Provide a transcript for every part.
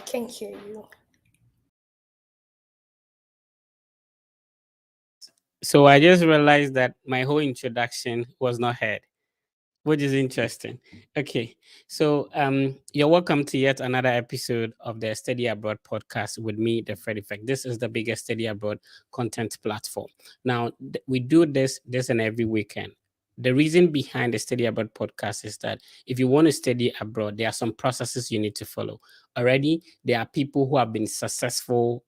Can't hear you. So I just realized that my whole introduction was not heard, which is interesting. Okay, so you're welcome to yet another episode of the Study Abroad podcast with me, the Fred Effect. This is the biggest study abroad content platform. Now we do this and every weekend. The reason behind the Study Abroad podcast is that if you want to study abroad, there are some processes you need to follow. Already, there are people who have been successful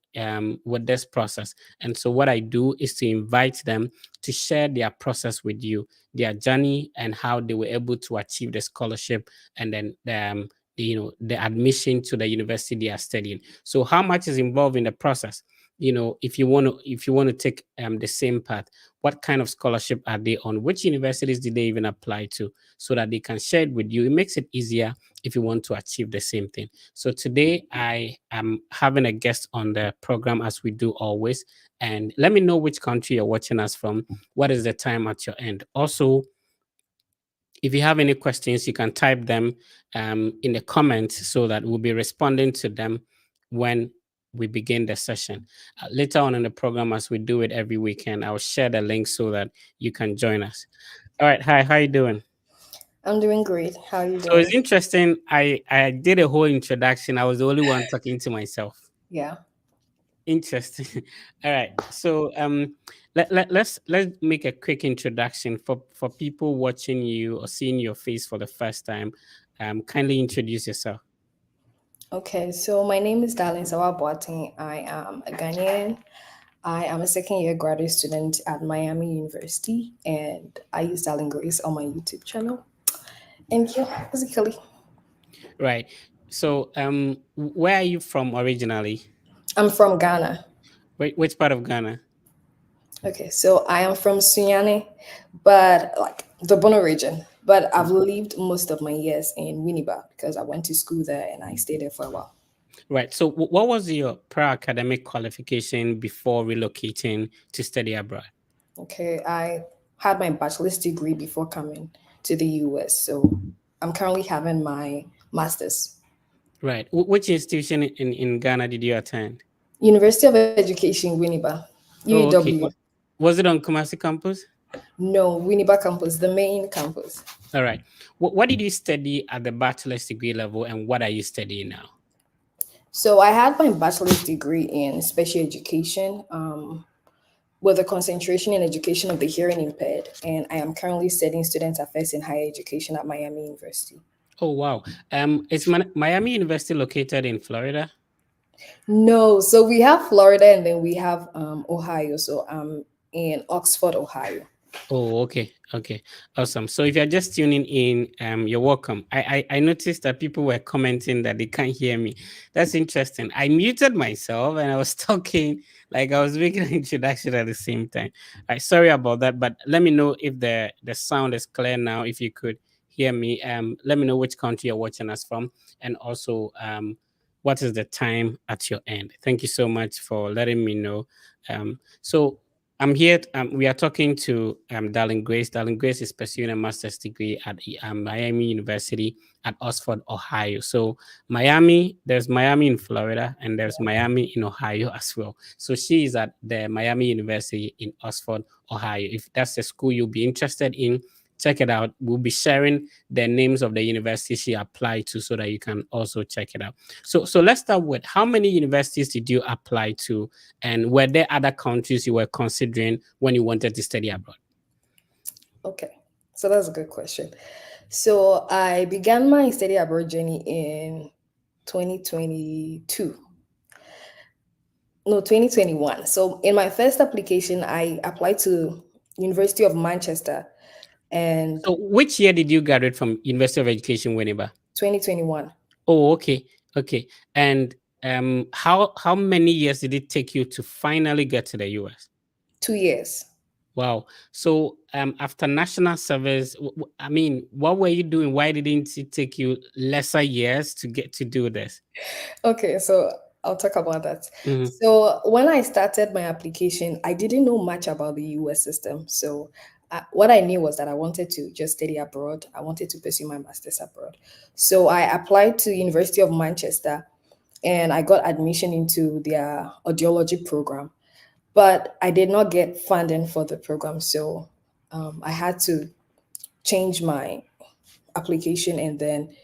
with this process, and so what I do is to invite them to share their process with you, their journey, and how they were able to achieve the scholarship and then the admission to the university they are studying. So how much is involved in the process? If you want to take the same path, what kind of scholarship are they on? Which universities did they even apply to, so that they can share it with you? It makes it easier if you want to achieve the same thing. So today I am having a guest on the program, as we do always. And let me know which country you're watching us from. What is the time at your end? Also, if you have any questions, you can type them in the comments so that we'll be responding to them when we begin the session. Later on in the program, as we do it every weekend, I'll share the link so that you can join us. All right. Hi, how you doing? I'm doing great. How are you So it's doing? interesting. I did a whole introduction. I was the only one talking to myself. Yeah. Interesting. All right. So let's make a quick introduction for people watching you or seeing your face for the first time. Kindly introduce yourself. Okay, so my name is Darlene Sawabuating. I am a Ghanaian. I am a second year graduate student at Miami University, and I use Darlene Grace on my YouTube channel. And yeah, basically, Right. So where are you from originally? I'm from Ghana. Which part of Ghana? Okay, so I am from Sunyani, but like the Bono region. But I've lived most of my years in Winneba because I went to school there and I stayed there for a while. Right. So what was your prior academic qualification before relocating to study abroad? Okay, I had my bachelor's degree before coming to the US, so I'm currently having my master's. Right. Which institution in Ghana did you attend? University of Education, Winneba, Oh, okay. UEW. Was it on Kumasi campus? No, Winneba campus, the main campus. All right. What did you study at the bachelor's degree level, and what are you studying now? So I had my bachelor's degree in special education, with a concentration in education of the hearing impaired, and I am currently studying student affairs in higher education at Miami University. Oh, wow. Is Miami University located in Florida? No, so we have Florida and then we have Ohio. So I'm in Oxford, Ohio. Oh, okay. Okay. Awesome. So if you're just tuning in, you're welcome. I noticed that people were commenting that they can't hear me. That's interesting. I muted myself and I was talking like I was making an introduction at the same time. Sorry about that, but let me know if the sound is clear now. If you could hear me, let me know which country you're watching us from, and also what is the time at your end. Thank you so much for letting me know. So I'm here. We are talking to Darling Grace. Darling Grace is pursuing a master's degree at Miami University at Oxford, Ohio. So there's Miami in Florida, and there's Miami in Ohio as well. So she is at the Miami University in Oxford, Ohio. If that's the school you'll be interested in, check it out. We'll be sharing the names of the universities she applied to so that you can also check it out. So let's start with, how many universities did you apply to, and were there other countries you were considering when you wanted to study abroad? Okay, so that's a good question. So I began my study abroad journey in 2022. No, 2021. So in my first application, I applied to University of Manchester and So which year did you graduate from University of Education, Winneba? 2021. Oh, okay, okay. And how many years did it take you to finally get to the US? 2 years. Wow. So after national service, I mean, what were you doing? Why didn't it take you lesser years to get to do this? Okay, so I'll talk about that. Mhm. So when I started my application, I didn't know much about the US system. So what I knew was that I wanted to just study abroad. I wanted to pursue my master's abroad. So I applied to University of Manchester. and I got admission into their audiology program. But I did not get funding for the program, so I had to change my application and then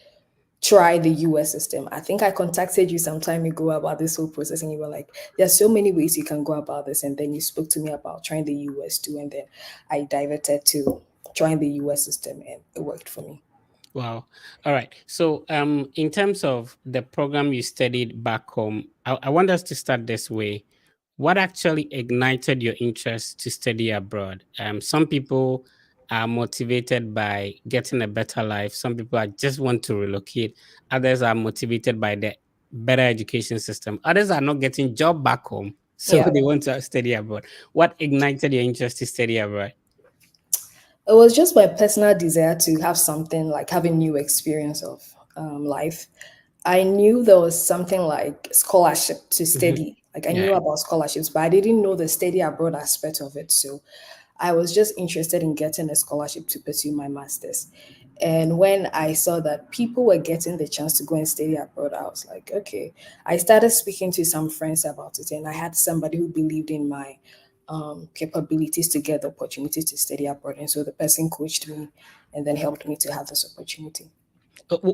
try the US system. I think I contacted you some time ago about this whole process, and you were like, there's so many ways you can go about this. And then you spoke to me about trying the US too. And then I diverted to trying the US system, and it worked for me. Wow. All right. So, in terms of the program you studied back home, I want us to start this way. What actually ignited your interest to study abroad? Some people are motivated by getting a better life. Some people are just want to relocate. Others are motivated by the better education system. Others are not getting job back home, so Yeah. they want to study abroad. What ignited your interest to study abroad? It was just my personal desire to have something like have a new experience of life. I knew there was something like scholarship to Mhm. study. Like I Yeah. knew about scholarships, but I didn't know the study abroad aspect of it. So I was just interested in getting a scholarship to pursue my master's. And when I saw that people were getting the chance to go and study abroad, I was like, okay. I started speaking to some friends about it, and I had somebody who believed in my capabilities to get the opportunity to study abroad. And so the person coached me and then helped me to have this opportunity.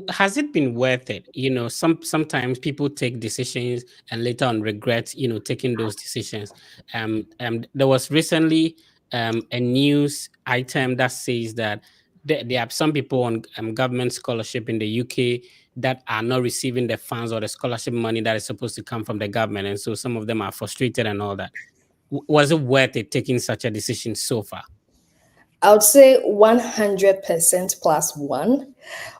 Has it been worth it? Sometimes people take decisions and later on regret, taking those decisions. There was recently a news item that says that there are some people on government scholarship in the UK that are not receiving the funds or the scholarship money that is supposed to come from the government, and so some of them are frustrated and all that. Was it worth it taking such a decision so far? I would say 100% plus one,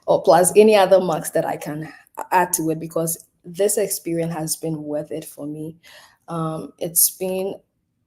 or plus any other marks that I can add to it, because this experience has been worth it for me. It's been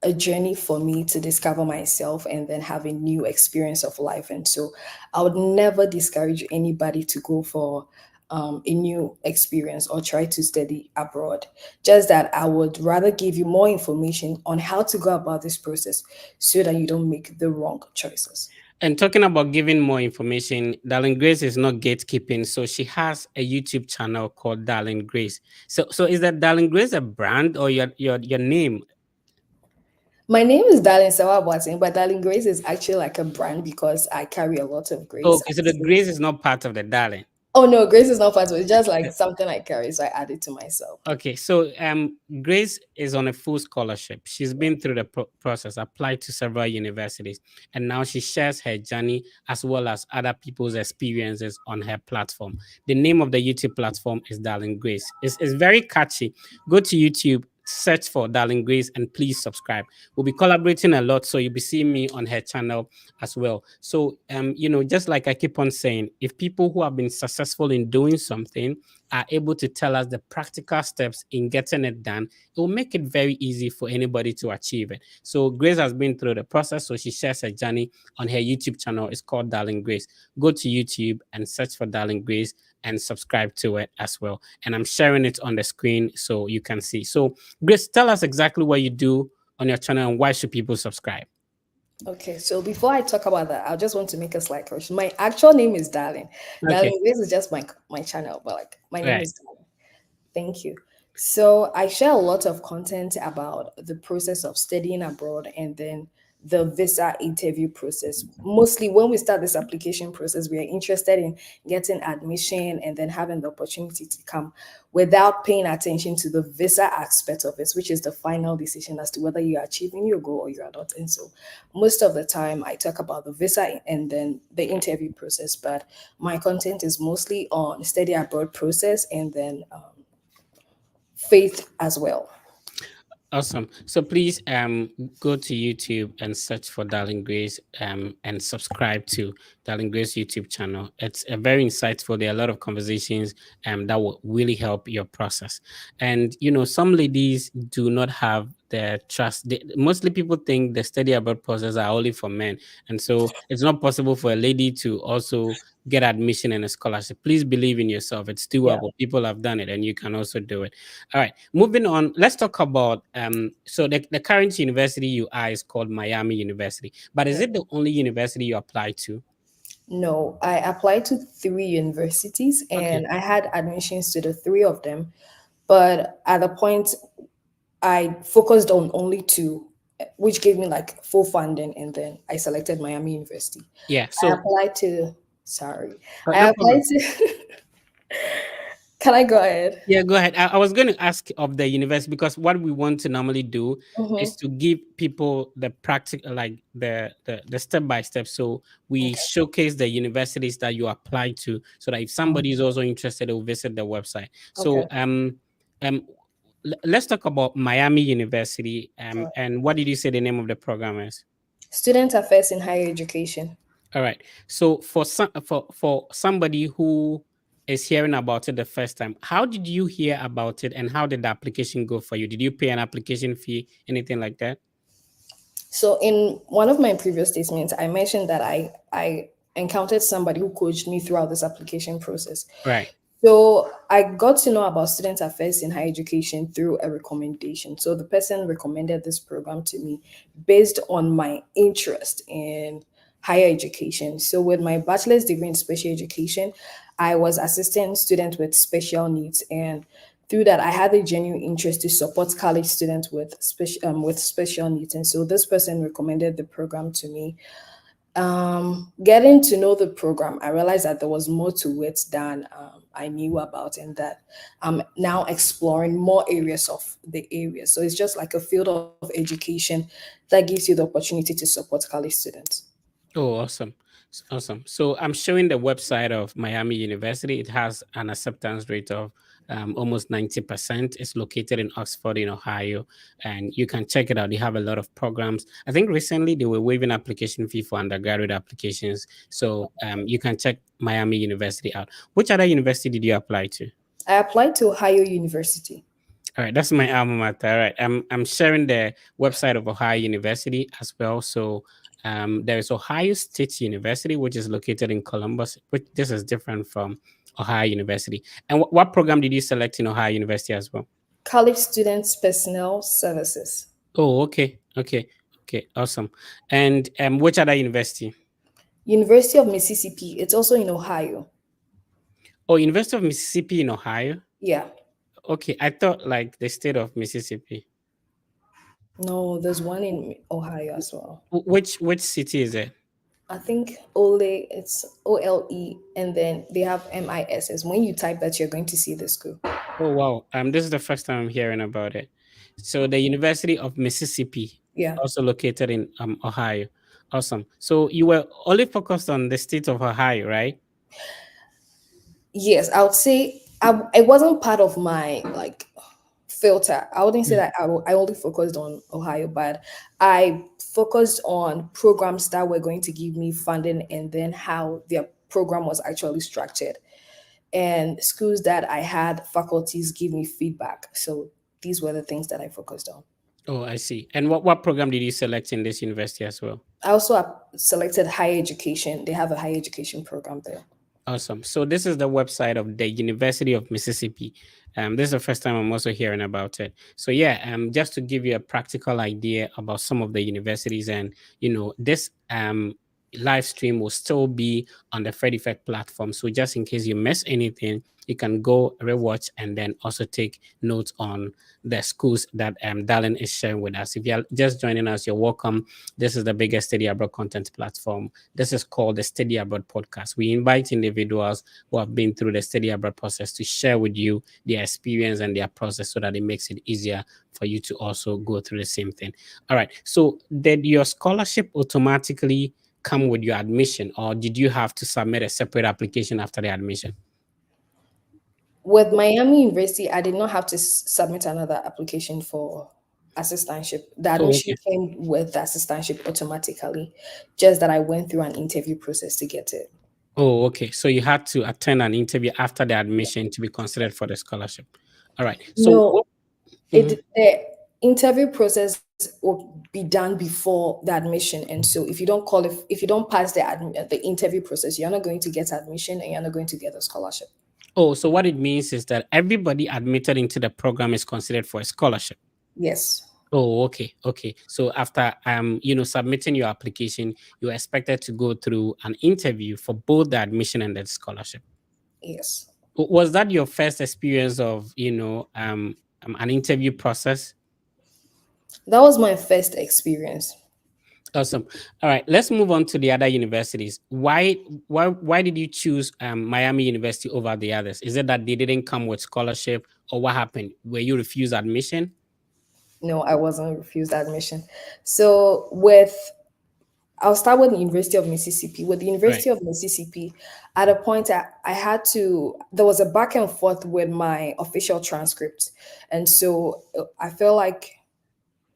a journey for me to discover myself and then have a new experience of life. And so I would never discourage anybody to go for a new experience or try to study abroad. Just that I would rather give you more information on how to go about this process so that you don't make the wrong choices. And talking about giving more information, Darling Grace is not gatekeeping. So she has a YouTube channel called Darling Grace. So is that Darling Grace a brand or your name? My name is Darling Sawabwateng, but Darling Grace is actually like a brand because I carry a lot of grace. Okay, so the Grace is not part of the Darling. Oh no, Grace is not part of it. It's just like something I carry, so I add it to myself. Okay, so Grace is on a full scholarship. She's been through the process, applied to several universities, and now she shares her journey as well as other people's experiences on her platform. The name of the YouTube platform is Darling Grace. It's very catchy. Go to YouTube, search for Darling Grace, and please subscribe. We'll be collaborating a lot, so you'll be seeing me on her channel as well. So just like I keep on saying, if people who have been successful in doing something are able to tell us the practical steps in getting it done, it will make it very easy for anybody to achieve it. So Grace has been through the process, so she shares her journey on her YouTube channel. It's called Darling Grace. Go to YouTube and search for Darling Grace and subscribe to it as well. And I'm sharing it on the screen so you can see. So Grace, tell us exactly what you do on your channel and why should people subscribe? Okay, so before I talk about that, I just want to make a slight correction. My actual name is Darling. Okay, Darling Grace is just my channel, but like my name right. is Darling. Thank you. So I share a lot of content about the process of studying abroad and then the visa interview process. Mostly when we start this application process, we are interested in getting admission and then having the opportunity to come without paying attention to the visa aspect of it, which is the final decision as to whether you are achieving your goal or you are not. And so most of the time I talk about the visa and then the interview process, but my content is mostly on study abroad process and then faith as well. Awesome. So please go to YouTube and search for Darling Grace and subscribe to Darling Grace YouTube channel. It's very insightful. There are a lot of conversations that will really help your process. And some ladies do not have the trust. Mostly people think the study abroad process are only for men. And so it's not possible for a lady to also get admission and a scholarship. Please believe in yourself. It's Yeah. doable. People have done it and you can also do it. All right, moving on. Let's talk about so the current university you are is called Miami University. But is Yeah. it the only university you apply to? No, I applied to three universities Okay. and I had admissions to the three of them. But at the point, I focused on only two, which gave me like full funding, and then I selected Miami University. Yeah. I So applied to, sorry, no I applied problem. to, can I go ahead? Yeah, go ahead. I was going to ask of the university because what we want to normally do Mm-hmm. is to give people the practical, like the step by step. So we Okay. showcase the universities that you apply to, so that if somebody is also interested, they'll visit the website. So Okay. um, let's talk about Miami University. All right. And what did you say the name of the program is? Student affairs in higher education. All right. So for somebody who is hearing about it the first time, how did you hear about it and how did the application go for you? Did you pay an application fee, anything like that? So in one of my previous statements, I mentioned that I encountered somebody who coached me throughout this application process. Right. So I got to know about student affairs in higher education through a recommendation. So the person recommended this program to me based on my interest in higher education. So with my bachelor's degree in special education, I was assisting students with special needs, and through that I had a genuine interest to support college students with special needs. And so this person recommended the program to me. Getting to know the program, I realized that there was more to it than I knew about, and that I'm now exploring more areas of the area. So it's just like a field of education that gives you the opportunity to support college students. Oh, awesome. Awesome. So I'm showing the website of Miami University. It has an acceptance rate of almost 90%. It's located in Oxford, in Ohio, and you can check it out. They have a lot of programs. I think recently they were waiving application fee for undergraduate applications. So you can check Miami University out. Which other university did you apply to? I applied to Ohio University. All right, that's my alma mater. All right, I'm sharing the website of Ohio University as well. So there is Ohio State University, which is located in Columbus. Which this is different from Ohio University. And what program did you select in Ohio University as well? College Students Personnel Services. Oh, okay, okay, okay, awesome. And which other university? University of Mississippi. It's also in Ohio. Oh, University of Mississippi in Ohio. Yeah. Okay, I thought like the state of Mississippi. No, there's one in Ohio as well. Which city is it? I think Ole, it's OLE, and then they have MISS. When you type that, you're going to see the school. Oh wow. This is the first time I'm hearing about it. So the University of Mississippi, Yeah. also located in Ohio. Awesome. So you were only focused on the state of Ohio, right? Yes, I would say it wasn't part of my like filter. I wouldn't say Mm. that I only focused on Ohio, but I focused on programs that were going to give me funding, and then how their program was actually structured, and schools that I had faculties give me feedback. So these were the things that I focused on. Oh, I see. And what program did you select in this university as well? I also selected higher education. They have a higher education program there. Awesome. So this is the website of the University of Mississippi. This is the first time I'm also hearing about it. So yeah, just to give you a practical idea about some of the universities, and this live stream will still be on the Fred Effect platform. So just in case you miss anything, you can go rewatch and then also take notes on the schools that Darlene is sharing with us. If you're just joining us, you're welcome. This is the biggest study abroad content platform. This is called the Study Abroad Podcast. We invite individuals who have been through the study abroad process to share with you their experience and their process, so that it makes it easier for you to also go through the same thing. All right. So did your scholarship automatically come with your admission, or did you have to submit a separate application after the admission? With Miami University, I did not have to submit another application for assistantship. The Oh, admission okay. came with the assistantship automatically, just that I went through an interview process to get it. Oh, okay. So you had to attend an interview after the admission to be considered for the scholarship. All right. So No, what? Mhm. the interview process will be done before the admission, and so if you don't pass the interview process, you're not going to get admission, and you're not going to get a scholarship. Oh, so what it means is that everybody admitted into the program is considered for a scholarship. Yes, Oh, okay, okay. So after submitting your application, you're expected to go through an interview for both the admission and the scholarship. yes. Was that your first experience of, an interview process? That was my first experience. Awesome. All right, let's move on to the other universities. Why did you choose Miami University over the others? Is it that they didn't come with scholarship, or what happened? Were you refused admission? No, I wasn't refused admission. So with I'll start with the University of Mississippi. With the Right. University of Mississippi, at a point I had to, there was a back and forth with my official transcript. And so I feel like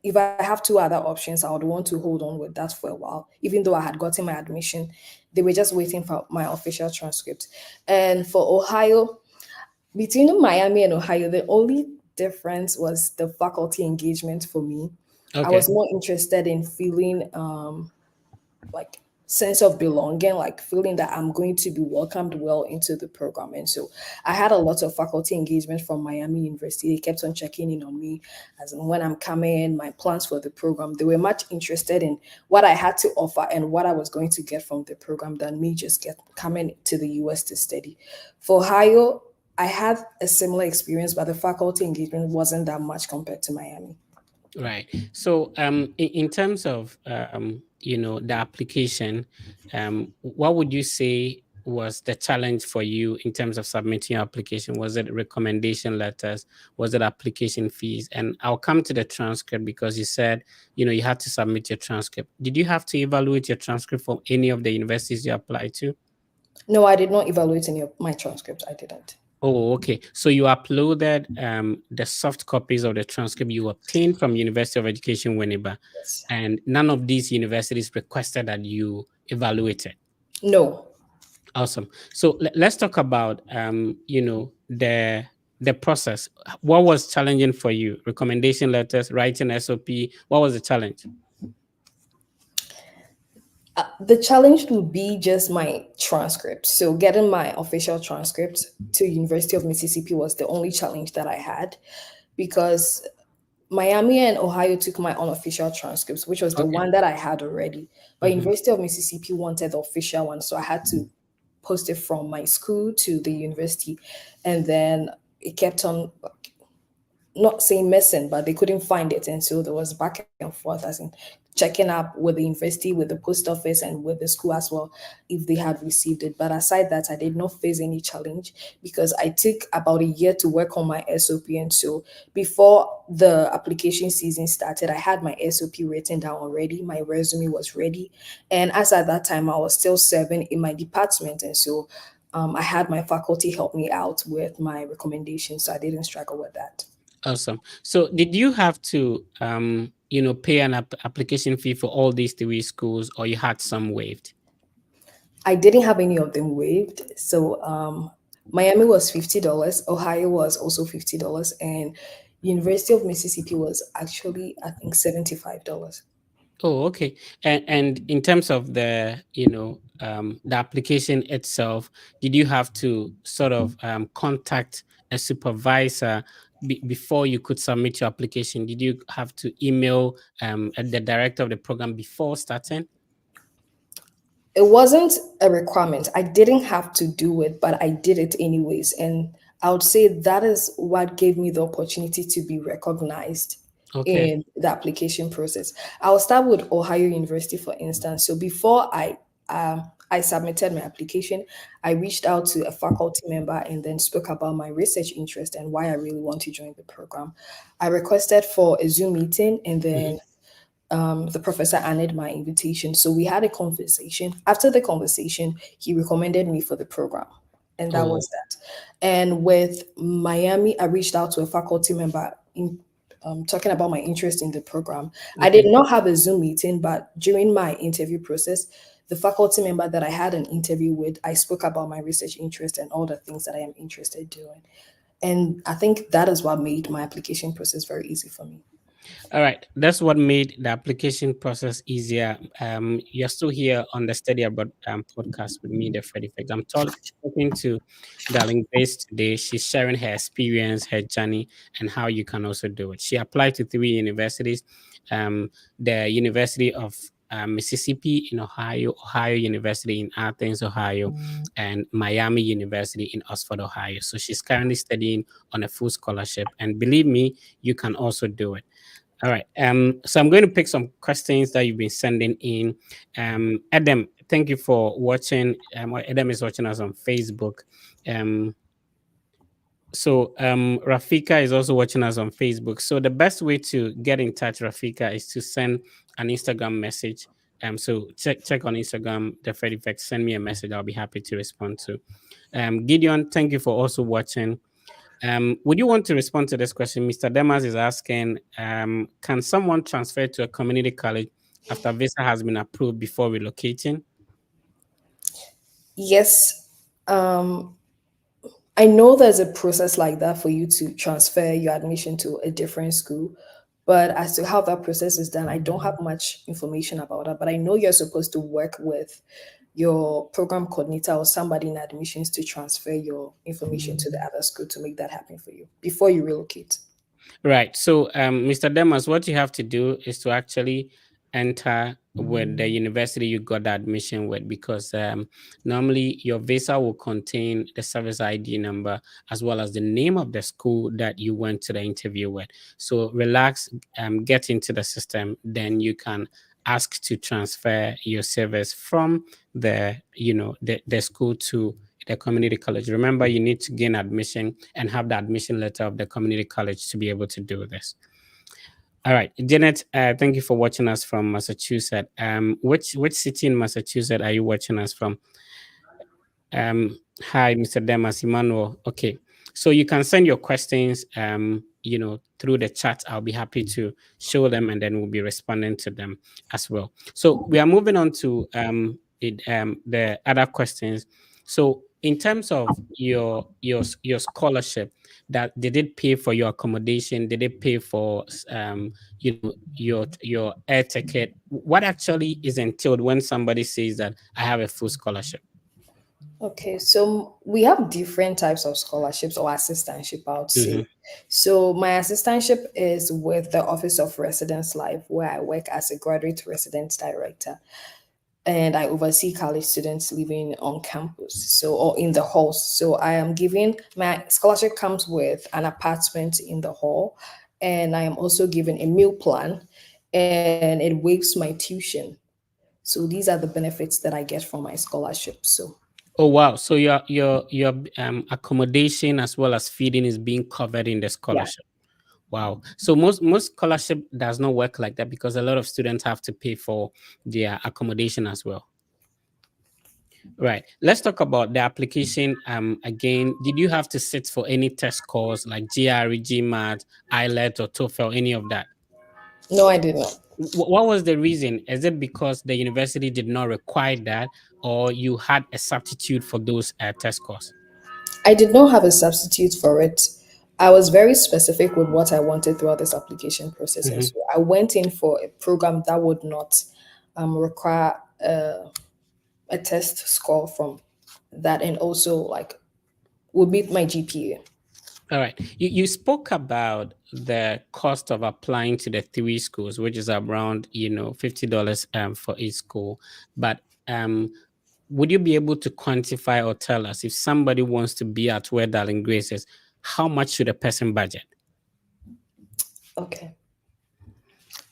if I have two other options, I would want to hold on with that for a while. Even though I had gotten my admission, they were just waiting for my official transcript. And for Ohio, between Miami and Ohio, the only difference was the faculty engagement for me. I Okay. was more interested in feeling like sense of belonging, like feeling that I'm going to be welcomed well into the program. And so I had a lot of faculty engagement from Miami University. They kept on checking in on me as in when I'm coming, my plans for the program. They were much interested in what I had to offer and what I was going to get from the program than me just get coming to the US to study. For Ohio, I had a similar experience, but the faculty engagement wasn't that much compared to Miami. Right. So, in terms of the application, what would you say was the challenge for you in terms of submitting your application? Was it recommendation letters? Was it application fees? And I'll come to the transcript because you said you had to submit your transcript. Did you have to evaluate your transcript from any of the universities you applied to? No, I did not evaluate any of my transcripts. I didn't. Oh, okay. So you uploaded the soft copies of the transcript you obtained from University of Education Winneba, Yes. and none of these universities requested that you evaluate it. No. Awesome. So let's talk about the process. What was challenging for you? Recommendation letters, writing SOP. What was the challenge? The challenge would be just my transcript. So getting my official transcript to University of Mississippi was the only challenge that I had because Miami and Ohio took my unofficial transcripts, which was the Okay. one that I had already. But Mhm. University of Mississippi wanted the official one, so I had to post it from my school to the university, and then it kept on not saying missing, but they couldn't find it. And so there was back and forth as in checking up with the university, with the post office, and with the school as well if they had received it. But aside that, I did not face any challenge because I took about a year to work on my SOP. And so before the application season started, I had my SOP written down already. My resume was ready. And as at that time, I was still serving in my department. And so I had my faculty help me out with my recommendations. So I didn't struggle with that. Awesome. So did you have to pay an application fee for all these three schools, or you had some waived? I didn't have any of them waived. So Miami was $50, Ohio was also $50, and University of Mississippi was actually I think $75. Oh, okay. And in terms of the application itself, did you have to sort of contact a supervisor before you could submit your application? Did you have to email the director of the program before starting? It wasn't a requirement. I didn't have to do it, but I did it anyways. And I would say that is what gave me the opportunity to be recognized Okay. in the application process. I'll start with Ohio University, for instance. So before I submitted my application, I reached out to a faculty member and then spoke about my research interest and why I really want to join the program. I requested for a Zoom meeting and Mhm. then the professor honored my invitation. So we had a conversation. After the conversation, he recommended me for the program. And that Oh, was that. And with Miami, I reached out to a faculty member in talking about my interest in the program. I did okay. not have a Zoom meeting, but during my interview process, the faculty member that I had an interview with, I spoke about my research interest and all the things that I am interested in doing. And I think that is what made my application process very easy for me. All right, that's what made the application process easier. You're still here on the Study Abroad podcast with me, the Freddy Fix. I'm talking to Darling Grace today. She's sharing her experience, her journey, and how you can also do it. She applied to three universities, the University of Mississippi in Ohio, Ohio University in Athens, Ohio, and Miami University in Oxford, Ohio. So she's currently studying on a full scholarship. And believe me, you can also do it. All right. So I'm going to pick some questions that you've been sending in. Adam, thank you for watching. Adam is watching us on Facebook. Um, Rafika is also watching us on Facebook. So the best way to get in touch, Rafika, is to send an Instagram message. So check on Instagram, the Fred Effect. Send me a message. I'll be happy to respond to. Gideon, thank you for also watching. Would you want to respond to this question? Mr. Demas is asking, can someone transfer to a community college after visa has been approved before relocating? Yes, I know there's a process like that for you to transfer your admission to a different school, but as to how that process is done, I don't have much information about that. But I know you're supposed to work with your program coordinator or somebody in admissions to transfer your information to the other school to make that happen for you before you relocate. Right. So, Mr. Demas, what you have to do is to actually enter with the university you got the admission with, because normally your visa will contain the service ID number as well as the name of the school that you went to the interview with. So relax, get into the system, then you can ask to transfer your service from the school to the community college. Remember, you need to gain admission and have the admission letter of the community college to be able to do this. All right, Janet, thank you for watching us from Massachusetts. Which city in Massachusetts are you watching us from? Hi, Mr. Demas Emmanuel. Okay, so you can send your questions, through the chat. I'll be happy to show them, and then we'll be responding to them as well. So we are moving on to the other questions. So in terms of your scholarship, that did it pay for your accommodation? Did it pay for your air ticket? What actually is entailed when somebody says that I have a full scholarship? Okay, so we have different types of scholarships or assistantship, I would Mm-hmm. say. So my assistantship is with the Office of Residence Life, where I work as a graduate residence director, and I oversee college students living on campus, so or in the halls. So I am giving my scholarship comes with an apartment in the hall, and I am also given a meal plan, and it waives my tuition. So these are the benefits that I get from my scholarship. So Oh wow! So your accommodation as well as feeding is being covered in the yeah. scholarship. Wow! So most scholarship does not work like that because a lot of students have to pay for their accommodation as well. Right. Let's talk about the application. Again, did you have to sit for any test scores like GRE, GMAT, IELTS, or TOEFL, any of that? No, I did not. What was the reason? Is it because the university did not require that, or you had a substitute for those test scores? I did not have a substitute for it. I was very specific with what I wanted throughout this application process. And Mhm. so I went in for a program that would not require a test score from that, and also like would meet my GPA. All right. You spoke about the cost of applying to the three schools, which is around, $50 for each school. But would you be able to quantify or tell us if somebody wants to be at where Darling Grace is, how much should a person budget? Okay.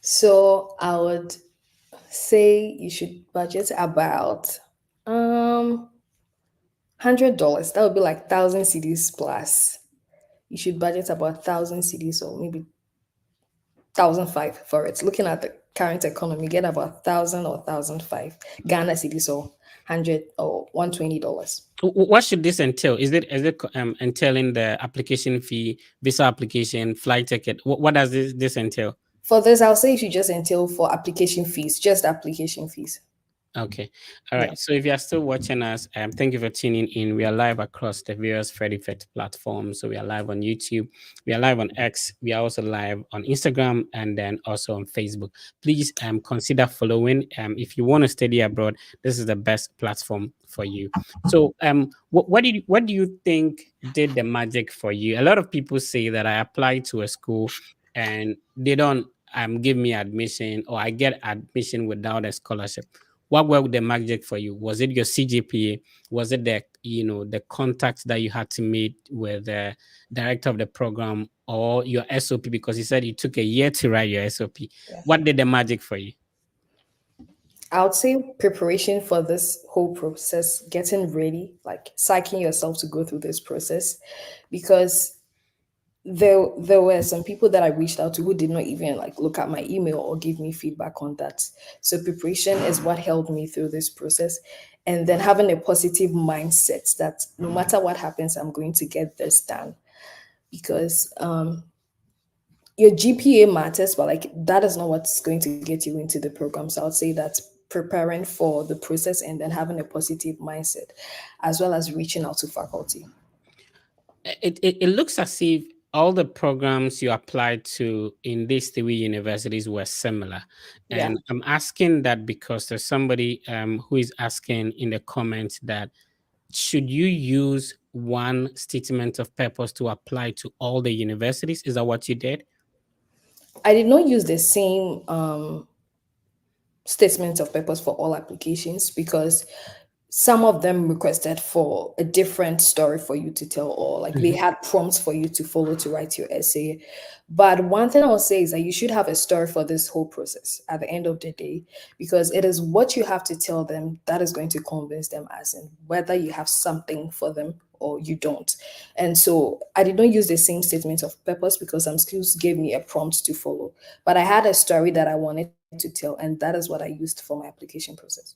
So I would say you should budget about $100. That would be like 1,000 CDs plus. You should budget about 1,000 CDs or maybe 1,005 for it. Looking at the current economy, get about 1,000 or 1,005 Ghana cedis or 100 or $120. What should this entail? Is it entailing the application fee, visa application, flight ticket? What does this entail? For this, I'll say you should just entail for application fees, just application fees. Okay. All Yeah. right. So if you are still watching us, thank you for tuning in. We are live across the various Fred Effect platforms. So we are live on YouTube, we are live on X, we are also live on Instagram, and then also on Facebook. Please consider following. If you want to study abroad, this is the best platform for you. So what do you think did the magic for you? A lot of people say that I applied to a school and they don't give me admission, or I get admission without a scholarship, what were the magic for you? Was it your CGPA? Was it the, the contact that you had to meet with the director of the program, or your SOP? Because you said it took a year to write your SOP. Yeah. What did the magic for you? I would say preparation for this whole process, getting ready, like psyching yourself to go through this process, because there were some people that I reached out to who did not even like look at my email or give me feedback on that. So preparation is what helped me through this process. And then having a positive mindset that no matter what happens, I'm going to get this done. Because your GPA matters, but like that is not what's going to get you into the program. So I would say that preparing for the process and then having a positive mindset, as well as reaching out to faculty. It looks as if all the programs you applied to in these three universities were similar. Yeah. And I'm asking that because there's somebody who is asking in the comments that should you use one statement of purpose to apply to all the universities? Is that what you did? I did not use the same statement of purpose for all applications because some of them requested for a different story for you to tell, or like they Mhm. had prompts for you to follow to write your essay. But one thing I'll say is that you should have a story for this whole process at the end of the day, because it is what you have to tell them that is going to convince them, as in whether you have something for them or you don't. And so I did not use the same statement of purpose because some schools gave me a prompt to follow, but I had a story that I wanted to tell, and that is what I used for my application process.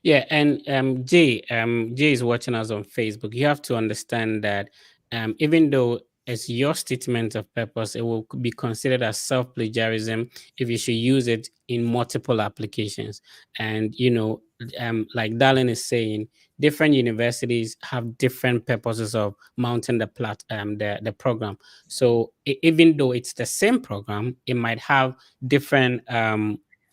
Yeah, and Jay is watching us on Facebook. You have to understand that even though it's your statement of purpose, it will be considered as self plagiarism if you should use it in multiple applications. And like Darlene is saying, different universities have different purposes of mounting the program. So even though it's the same program, it might have different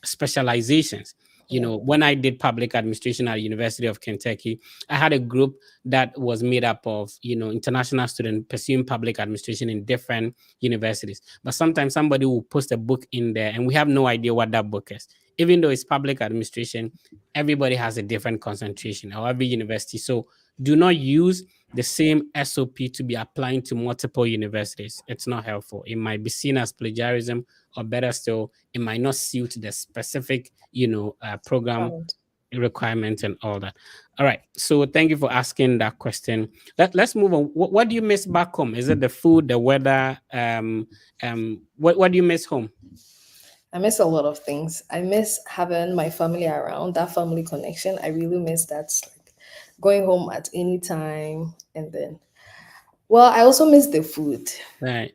specializations. Yeah. When I did public administration at University of Kentucky, I had a group that was made up of international students pursuing public administration in different universities. But sometimes somebody will post a book in there and we have no idea what that book is. Even though it's public administration, everybody has a different concentration, or every university. So do not use the same SOP to be applying to multiple universities. It's not helpful. It might be seen as plagiarism, or better still, it might not suit the specific, program Comment. requirement and all that. All right. So thank you for asking that question. Let's move on. What do you miss back home? Is it the food, the weather? What do you miss home? I miss a lot of things. I miss having my family around, that family connection. I really miss that. Like going home at any time. And then, well, I also miss the food. Right.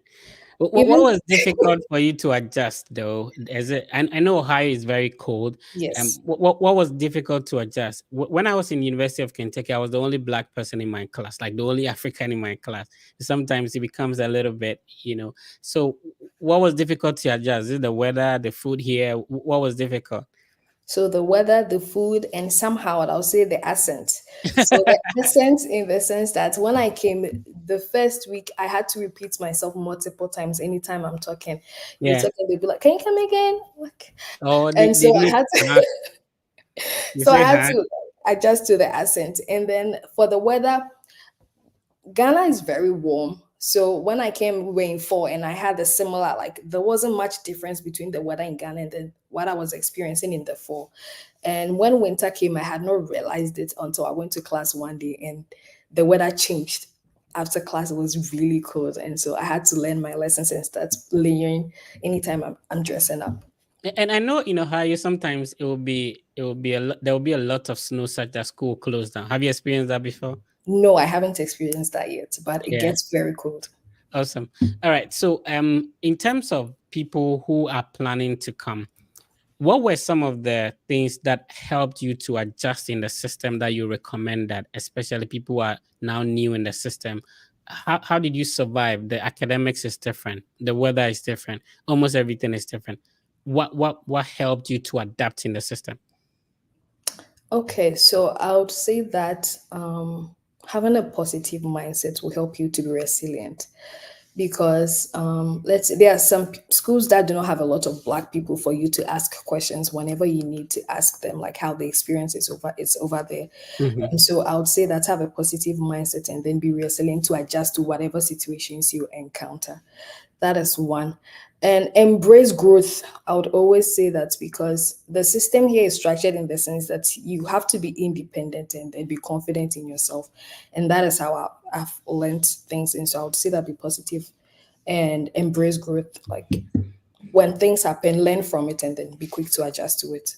What Even, was difficult for you to adjust though? Is it? I know Ohio is very cold. yes. What was difficult to adjust? When I was in University of Kentucky, I was the only black person in my class, like the only African in my class. Sometimes it becomes a little bit. So what was difficult to adjust? Is it the weather, the food here? What was difficult? So the weather, the food, and somehow I'll say the accent. So the accent, in the sense that when I came the first week, I had to repeat myself multiple times anytime I'm talking. You're Yeah. talking, they'll be like, "Can you come again?" Like, Oh, and they so I need. had to, You so I say had hi. to adjust to the accent. And then for the weather, Ghana is very warm. So when I came, we were in fall, and I had a similar, like there wasn't much difference between the weather in Ghana and then what I was experiencing in the fall. And when winter came, I had not realized it until I went to class one day and the weather changed. After class, it was really cold. And so I had to learn my lessons and start layering anytime I'm dressing up. And I know in Ohio sometimes there will be a lot of snow such that school closed down. Have you experienced that before? No, I haven't experienced that yet, but it Yeah, gets very cold. awesome. All right. So in terms of people who are planning to come, what were some of the things that helped you to adjust in the system that you recommend, that especially people who are now new in the system? How did you survive? The academics is different, the weather is different, almost everything is different. What helped you to adapt in the system? Okay, so I would say that having a positive mindset will help you to be resilient, because let's say there are some schools that do not have a lot of black people for you to ask questions whenever you need to ask them, like how the experience is over there. Mhm. And so I would say that have a positive mindset and then be resilient to adjust to whatever situations you encounter. That is one. And embrace growth. I would always say that because the system here is structured in the sense that you have to be independent and be confident in yourself. And that is how I've learned things. And so I would say that be positive and embrace growth. Like when things happen, learn from it and then be quick to adjust to it.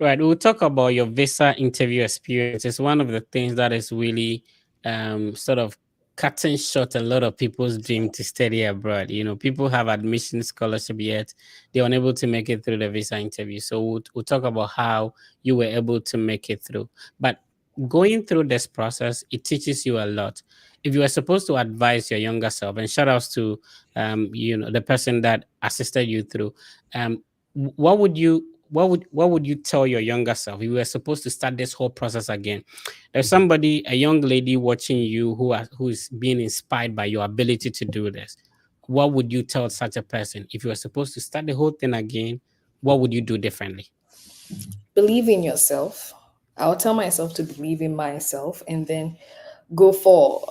Right. We'll talk about your visa interview experience. It's one of the things that is really sort of cutting short a lot of people's dream to study abroad. You know, people have admission scholarship yet they're unable to make it through the visa interview. So we'll talk about how you were able to make it through. But going through this process, it teaches you a lot. If you were supposed to advise your younger self, and shout outs to the person that assisted you through, what would you what would you tell your younger self if you were supposed to start this whole process again? There's somebody, a young lady watching you who's being inspired by your ability to do this. What would you tell such a person if you were supposed to start the whole thing again? What would you do differently? Believe in yourself. I'll tell myself to believe in myself and then go for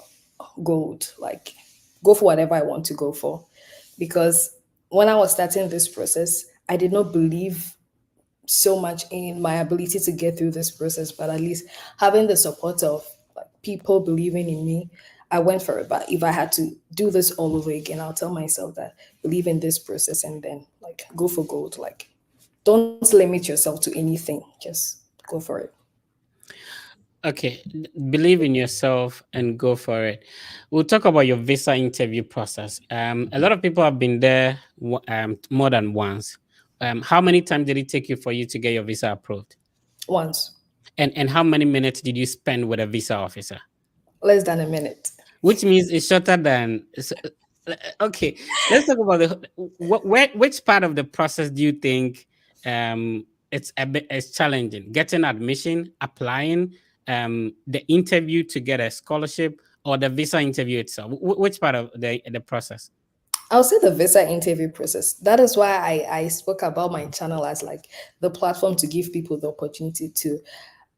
gold. Like go for whatever I want to go for. Because when I was starting this process, I did not believe so much in my ability to get through this process, but at least having the support of like people believing in me, I went for it. But if I had to do this all over again, I'll tell myself that believe in this process and then like go for gold. Like don't limit yourself to anything. Just go for it. Okay, believe in yourself and go for it. We'll talk about your visa interview process. A lot of people have been there more than once. How many times did it take you for you to get your visa approved? Once, And how many minutes did you spend with a visa officer? less than a minute. Which means it's shorter than. Okay, let's talk about which part of the process do you think it's a bit it's challenging? Getting admission, applying, the interview to get a scholarship, or the visa interview itself? Which part of the process? I'll say the visa interview process. That is why I spoke about my channel as like the platform to give people the opportunity to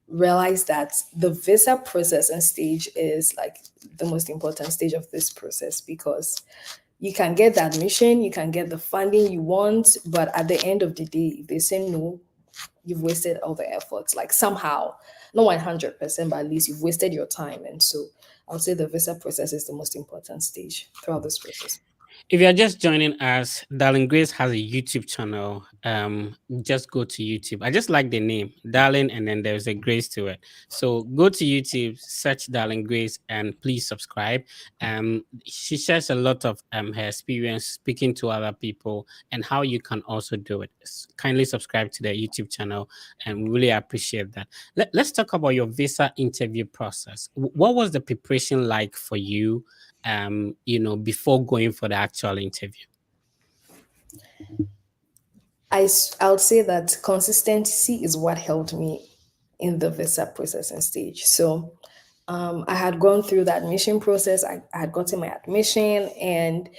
realize that the visa process and stage is like the most important stage of this process because you can get the admission, you can get the funding you want, but at the end of the day, if they say no, you've wasted all the efforts. Like somehow, not 100%, but at least you've wasted your time. And so I would say the visa process is the most important stage throughout this process. If you're just joining us, Darling Grace has a YouTube channel. Just go to YouTube. I just like the name, Darling, and then there's a Grace to it. So go to YouTube, search Darling Grace, and please subscribe. She shares a lot of her experience speaking to other people and how you can also do it. Kindly subscribe to the YouTube channel, and we really appreciate that. Let's talk about your visa interview process. What was the preparation like for you? Before going for the actual interview. I would say that consistency is what helped me in the visa processing stage. So I had gone through the admission process. I had gotten my admission, and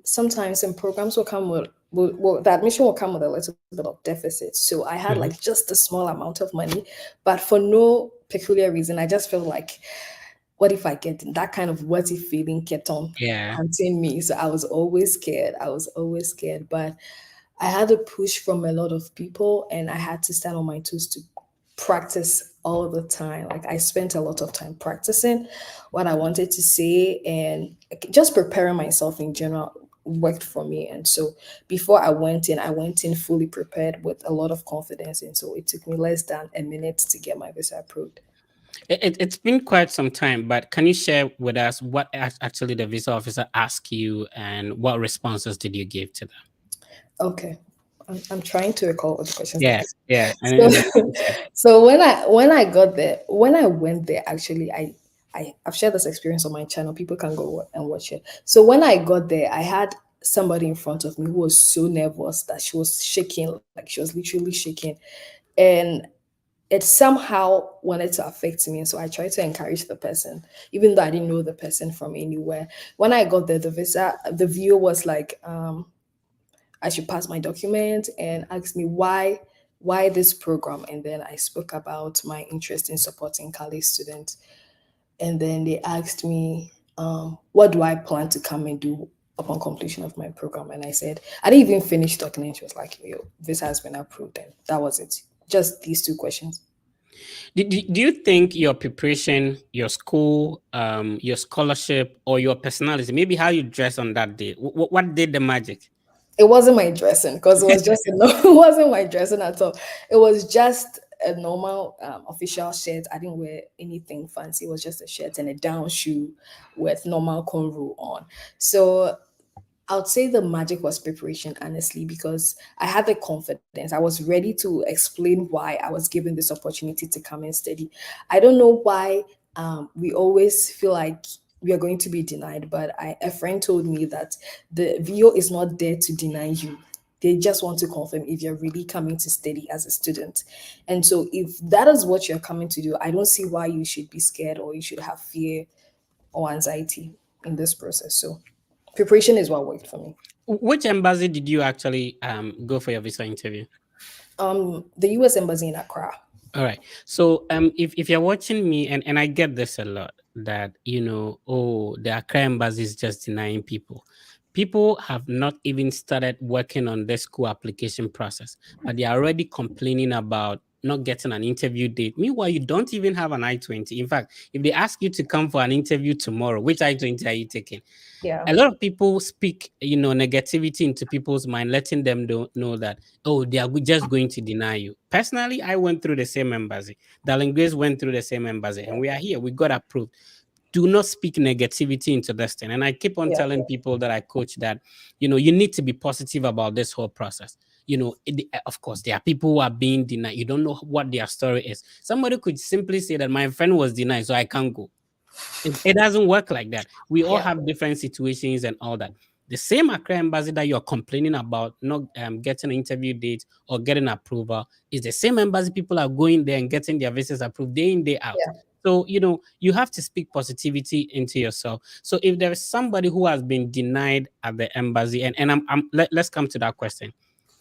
sometimes some programs will come with well, the admission will come with a little bit of deficit. So I had like Mhm. just a small amount of money, but for no peculiar reason, I just felt like, what if I get that kind of what if feeling kept on Yeah. haunting me? So I was always scared. I was always scared, but I had a push from a lot of people and I had to stand on my toes to practice all the time. Like I spent a lot of time practicing what I wanted to say and just preparing myself in general worked for me. And so before I went in fully prepared with a lot of confidence. And so it took me less than a minute to get my visa approved. It's been quite some time, but can you share with us what actually the visa officer asked you and what responses did you give to them? Okay. I'm trying to recall what the questions that Yeah, I yeah, so and then you can share. so when I went there actually I've shared this experience on my channel. People can go and watch it. So when I got there, I had somebody in front of me who was so nervous that she was shaking, like she was literally shaking. And it somehow wanted to affect me. And so I tried to encourage the person, even though I didn't know the person from anywhere. When I got there, the viewer was like, I should pass my document and asked me why this program. And then I spoke about my interest in supporting college students. And then they asked me, what do I plan to come and do upon completion of my program? And I said, I didn't even finish talking. And she was like, yo, this has been approved. And that was it. Just these two questions. Do you think your preparation, your school, your scholarship, or your personality, maybe how you dress on that day, what did the magic? It wasn't my dressing because it was just it wasn't my dressing at all. It was just a normal official shirt. I didn't wear anything fancy. It was just a shirt and a down shoe with normal cornrow on. So I would say the magic was preparation, honestly, because I had the confidence. I was ready to explain why I was given this opportunity to come and study. I don't know why we always feel like we are going to be denied, but a friend told me that the VO is not there to deny you. They just want to confirm if you're really coming to study as a student. And so, if that is what you're coming to do, I don't see why you should be scared or you should have fear or anxiety in this process. So, preparation is what worked for me. Which embassy did you actually go for your visa interview? The U.S. Embassy in Accra. All right. So if you're watching me, and I get this a lot, that oh, the Accra embassy is just denying people. People have not even started working on the school application process, but they are already complaining about not getting an interview date. Meanwhile, you don't even have an I-20. In fact, if they ask you to come for an interview tomorrow, which I-20 are you taking? Yeah, A lot of people speak, negativity into people's mind, letting them know that, oh, they are just going to deny you. Personally, I went through the same embassy. Darling Grace went through the same embassy, and we are here. We got approved. Do not speak negativity into this thing. And I keep on yeah, telling people that I coach that, you need to be positive about this whole process. Of course, there are people who are being denied. You don't know what their story is. Somebody could simply say that my friend was denied, so I can't go. It doesn't work like that. We all yeah, have different situations and all that. The same Accra embassy that you're complaining about not getting an interview date or getting approval is the same embassy people are going there and getting their visas approved day in, day out. yeah. So, you have to speak positivity into yourself. So if there is somebody who has been denied at the embassy, and let's come to that question.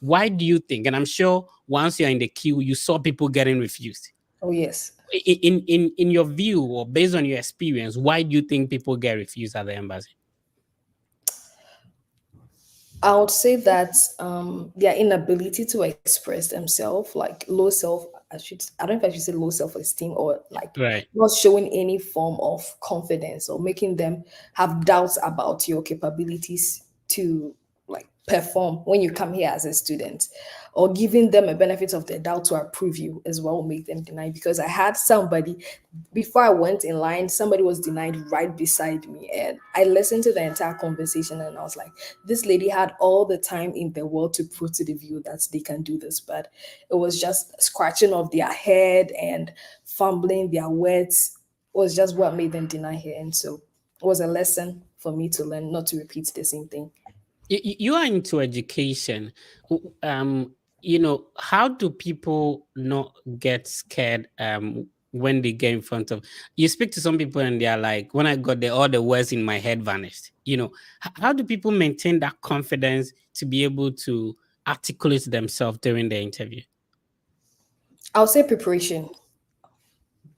Why do you think, and I'm sure once you're in the queue, you saw people getting refused, Oh yes. in your view or based on your experience, why do you think people get refused at the embassy? I would say that their inability to express themselves, like low self, I don't know if I should say low self esteem or like Right. not showing any form of confidence or making them have doubts about your capabilities to like perform when you come here as a student, or giving them a benefit of the doubt to approve you as well will make them deny. Because I had somebody before I went in line, somebody was denied right beside me, and I listened to the entire conversation and I was like, this lady had all the time in the world to prove to the view that they can do this, but it was just scratching of their head and fumbling their words was just what made them deny her. And so it was a lesson for me to learn not to repeat the same thing. You are into education. How do people not get scared when they get in front of you? Speak to some people and they are like, when I got there, all the words in my head vanished. How do people maintain that confidence to be able to articulate themselves during the interview? I'll say preparation,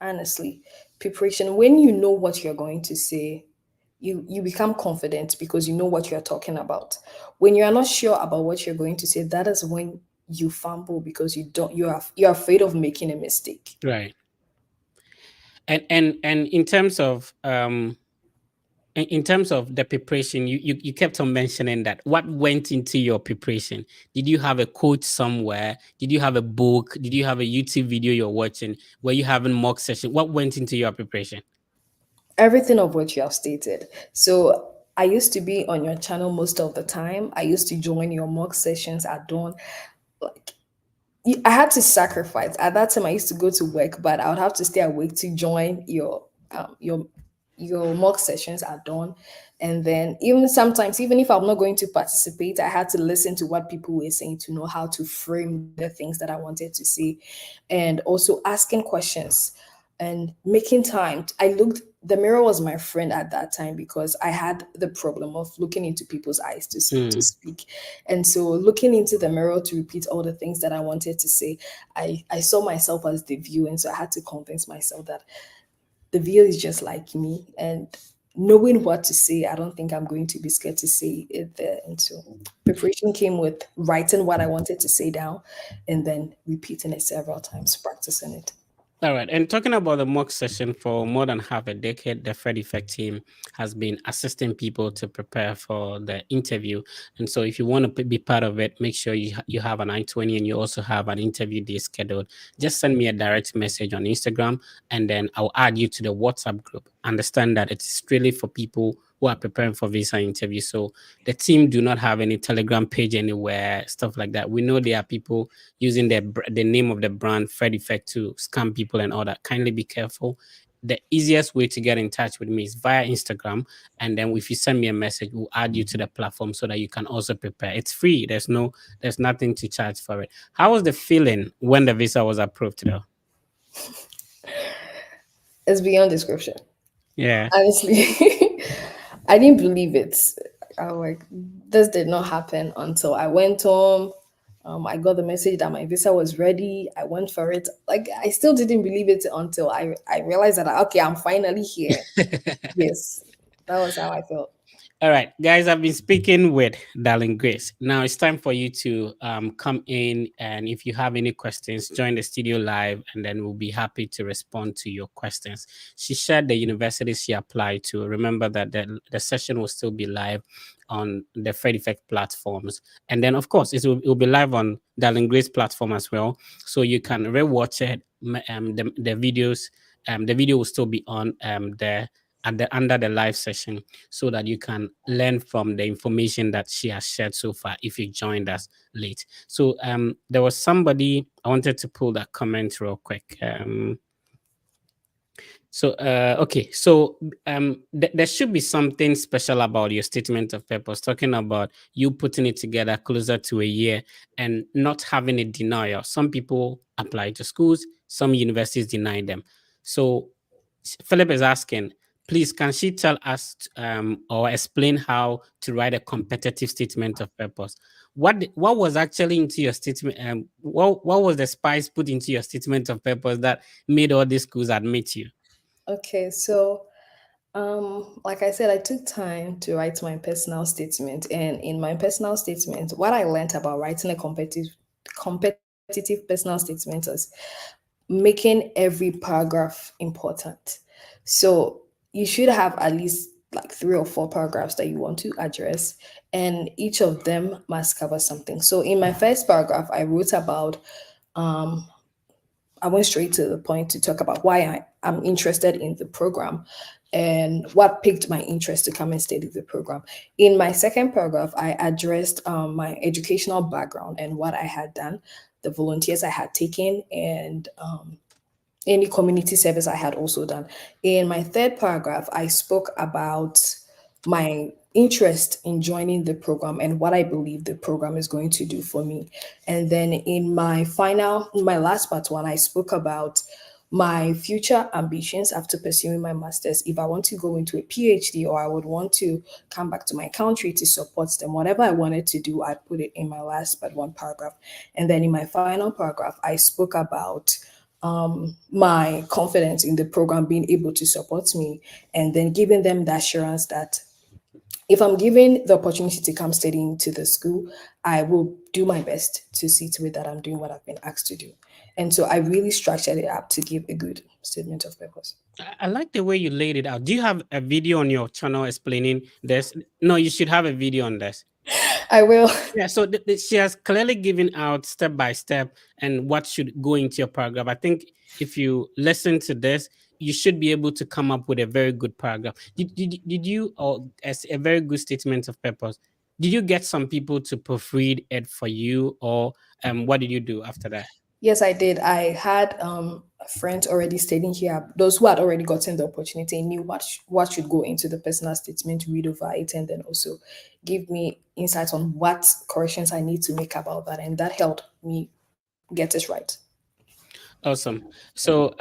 honestly. Preparation, when you know what you're going to say, you become confident because you know what you're talking about. When you're not sure about what you're going to say, that is when you fumble because you're afraid of making a mistake. Right. And in terms of the preparation, you kept on mentioning that. What went into your preparation? Did you have a coach somewhere? Did you have a book? Did you have a YouTube video you're watching? Were you having mock session? What went into your preparation? Everything of what you have stated. So I used to be on your channel most of the time. I used to join your mock sessions at dawn. Like I had to sacrifice. At that time, I used to go to work, but I would have to stay awake to join your your mock sessions are done. And then even sometimes, even if I'm not going to participate, I had to listen to what people were saying to know how to frame the things that I wanted to say, and also asking questions and making time. The mirror was my friend at that time because I had the problem of looking into people's eyes to Mm. speak. And so looking into the mirror to repeat all the things that I wanted to say, I saw myself as the view. And so I had to convince myself that the view is just like me. And knowing what to say, I don't think I'm going to be scared to say it there. And so preparation came with writing what I wanted to say down and then repeating it several times, practicing it. All right. And talking about the mock session, for more than half a decade, the Fred Effect team has been assisting people to prepare for the interview. And so, if you want to be part of it, make sure you have an I-20 and you also have an interview day scheduled. Just send me a direct message on Instagram, and then I'll add you to the WhatsApp group. Understand that it's really for people who are preparing for visa interview. So the team do not have any Telegram page anywhere, stuff like that. We know there are people using the name of the brand Fred Effect to scam people and all that. Kindly be careful. The easiest way to get in touch with me is via Instagram, and then if you send me a message, we'll add you to the platform so that you can also prepare. It's free. There's nothing to charge for it. How was the feeling when the visa was approved though? It's beyond description. Yeah. Honestly, I didn't believe it. I was like, this did not happen until I went home. I got the message that my visa was ready. I went for it. Like I still didn't believe it until I realized that okay, I'm finally here. Yes, that was how I felt. All right, guys, I've been speaking with Darling Grace. Now it's time for you to come in, and if you have any questions, join the studio live, and then we'll be happy to respond to your questions. She shared the universities she applied to. Remember that the session will still be live on the Fred Effect platforms, and then of course it will be live on Darling Grace platform as well, so you can rewatch it. The videos, the video will still be on there at the under the live session so that you can learn from the information that she has shared so far if you joined us late. So there was somebody I wanted to pull that comment real quick. Okay, so there should be something special about your statement of purpose, talking about you putting it together closer to a year and not having a denial. Some people apply to schools, some universities deny them. So Philip is asking, please, can she tell us or explain how to write a competitive statement of purpose? What was actually into your statement? What was the spice put into your statement of purpose that made all these schools admit you? Okay, so like I said, I took time to write my personal statement, and in my personal statement, what I learned about writing a competitive personal statement is making every paragraph important. So you should have at least like three or four paragraphs that you want to address, and each of them must cover something. So in my first paragraph, I wrote about um, I went straight to the point to talk about why I'm interested in the program and what piqued my interest to come and study the program. In my second paragraph, I addressed my educational background and what I had done, the volunteers I had taken, and any community service I had also done. In my third paragraph, I spoke about my interest in joining the program and what I believe the program is going to do for me. And then in my last part one, I spoke about my future ambitions after pursuing my master's. If I want to go into a PhD or I would want to come back to my country to support them, whatever I wanted to do, I put it in my last but one paragraph. And then in my final paragraph, I spoke about my confidence in the program being able to support me and then giving them the assurance that if I'm given the opportunity to come study into the school, I will do my best to see to it that I'm doing what I've been asked to do. And so I really structured it up to give a good statement of purpose. I like the way you laid it out. Do you have a video on your channel explaining this? No, you should have a video on this. I will. Yeah, so she has clearly given out step by step and what should go into your paragraph. I think if you listen to this, you should be able to come up with a very good paragraph. Did you, or as a very good statement of purpose, did you get some people to proofread it for you, or what did you do after that? Yes, I did. I had friends already studying here, those who had already gotten the opportunity, knew what should go into the personal statement, read over it, and then also give me insights on what corrections I need to make about that, and that helped me get it right. Awesome. So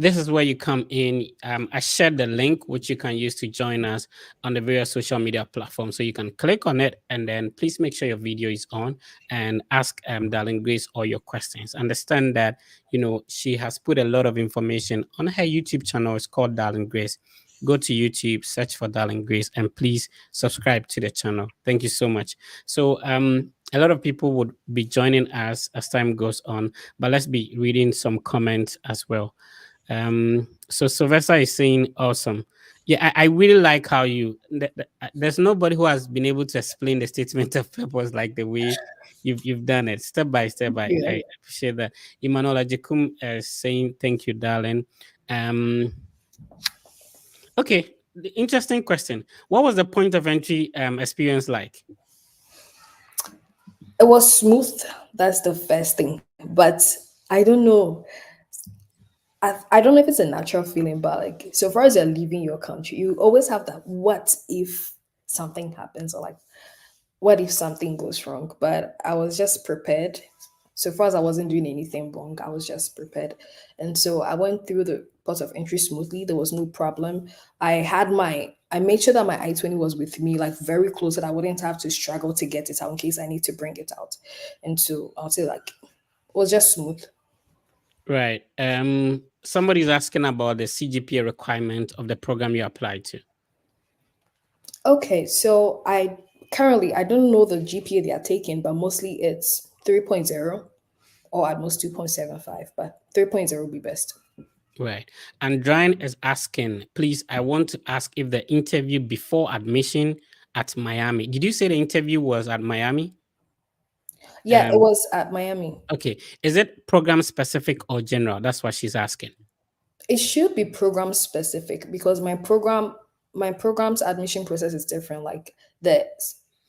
this is where you come in. I shared the link which you can use to join us on the various social media platforms. So you can click on it and then please make sure your video is on and ask Darling Grace all your questions. Understand that she has put a lot of information on her YouTube channel. It's called Darling Grace. Go to YouTube, search for Darling Grace, and please subscribe to the channel. Thank you so much. So a lot of people would be joining us as time goes on, but let's be reading some comments as well. So Sylvester is saying, awesome. Yeah, I really like how there's nobody who has been able to explain the statement of purpose like the way you've done it step by step. I Yeah. appreciate that. Emmanuel Ajikum is saying, thank you, darling. Um, okay, the interesting question. What was the point of entry experience like? It was smooth. That's the first thing. But I don't know. I don't know if it's a natural feeling, but like so far as you're leaving your country, you always have that what if something happens, or like what if something goes wrong? But I was just prepared. So far as I wasn't doing anything wrong, I was just prepared. And so I went through the port of entry smoothly. There was no problem. I made sure that my I-20 was with me, like very close, that I wouldn't have to struggle to get it out in case I need to bring it out. And so I'll say like it was just smooth. Right. Somebody's asking about the CGPA requirement of the program you applied to. Okay, so I don't know the GPA they are taking, but mostly it's 3.0 or at most 2.75, but 3.0 would be best. Right. And Drian is asking, please, I want to ask if the interview before admission at Miami. Did you say the interview was at Miami? Yeah, it Um, was at Miami. okay. Is it program specific or general? That's what she's asking. It should be program specific because my program's admission process is different. Like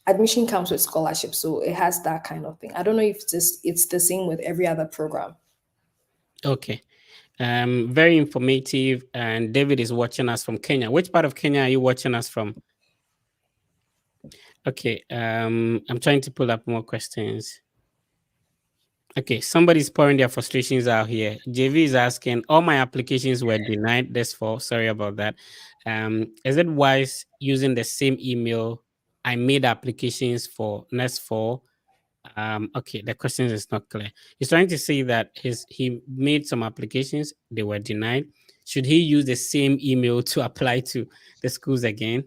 admission comes with scholarship, so it has that kind of thing. I don't know if it's the same with every other program. Okay. Very informative. And David is watching us from Kenya. Which part of Kenya are you watching us from? Okay. I'm trying to pull up more questions. Okay, somebody's pouring their frustrations out here. JV is asking, all my applications were denied this fall. Sorry about that. Is it wise using the same email I made applications for next fall? Okay, the question is not clear. He's trying to say that he made some applications, they were denied. Should he use the same email to apply to the schools again?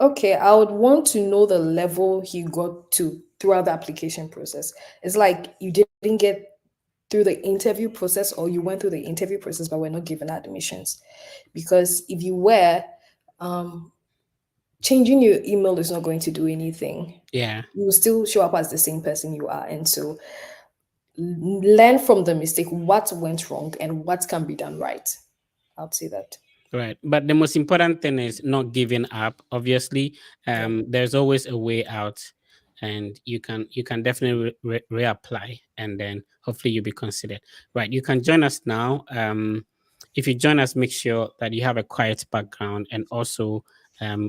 Okay, I would want to know the level he got to throughout the application process. It's like you didn't get through the interview process, or you went through the interview process but were not given admissions. Because if you were, um, changing your email is not going to do anything. Yeah. You will still show up as the same person you are. And so learn from the mistake what went wrong and what can be done right. I'd say that. Right. But the most important thing is not giving up. Obviously, Yeah. there's always a way out, and you can definitely reapply, and then hopefully you'll be considered. Right. You can join us now. If you join us, make sure that you have a quiet background, and also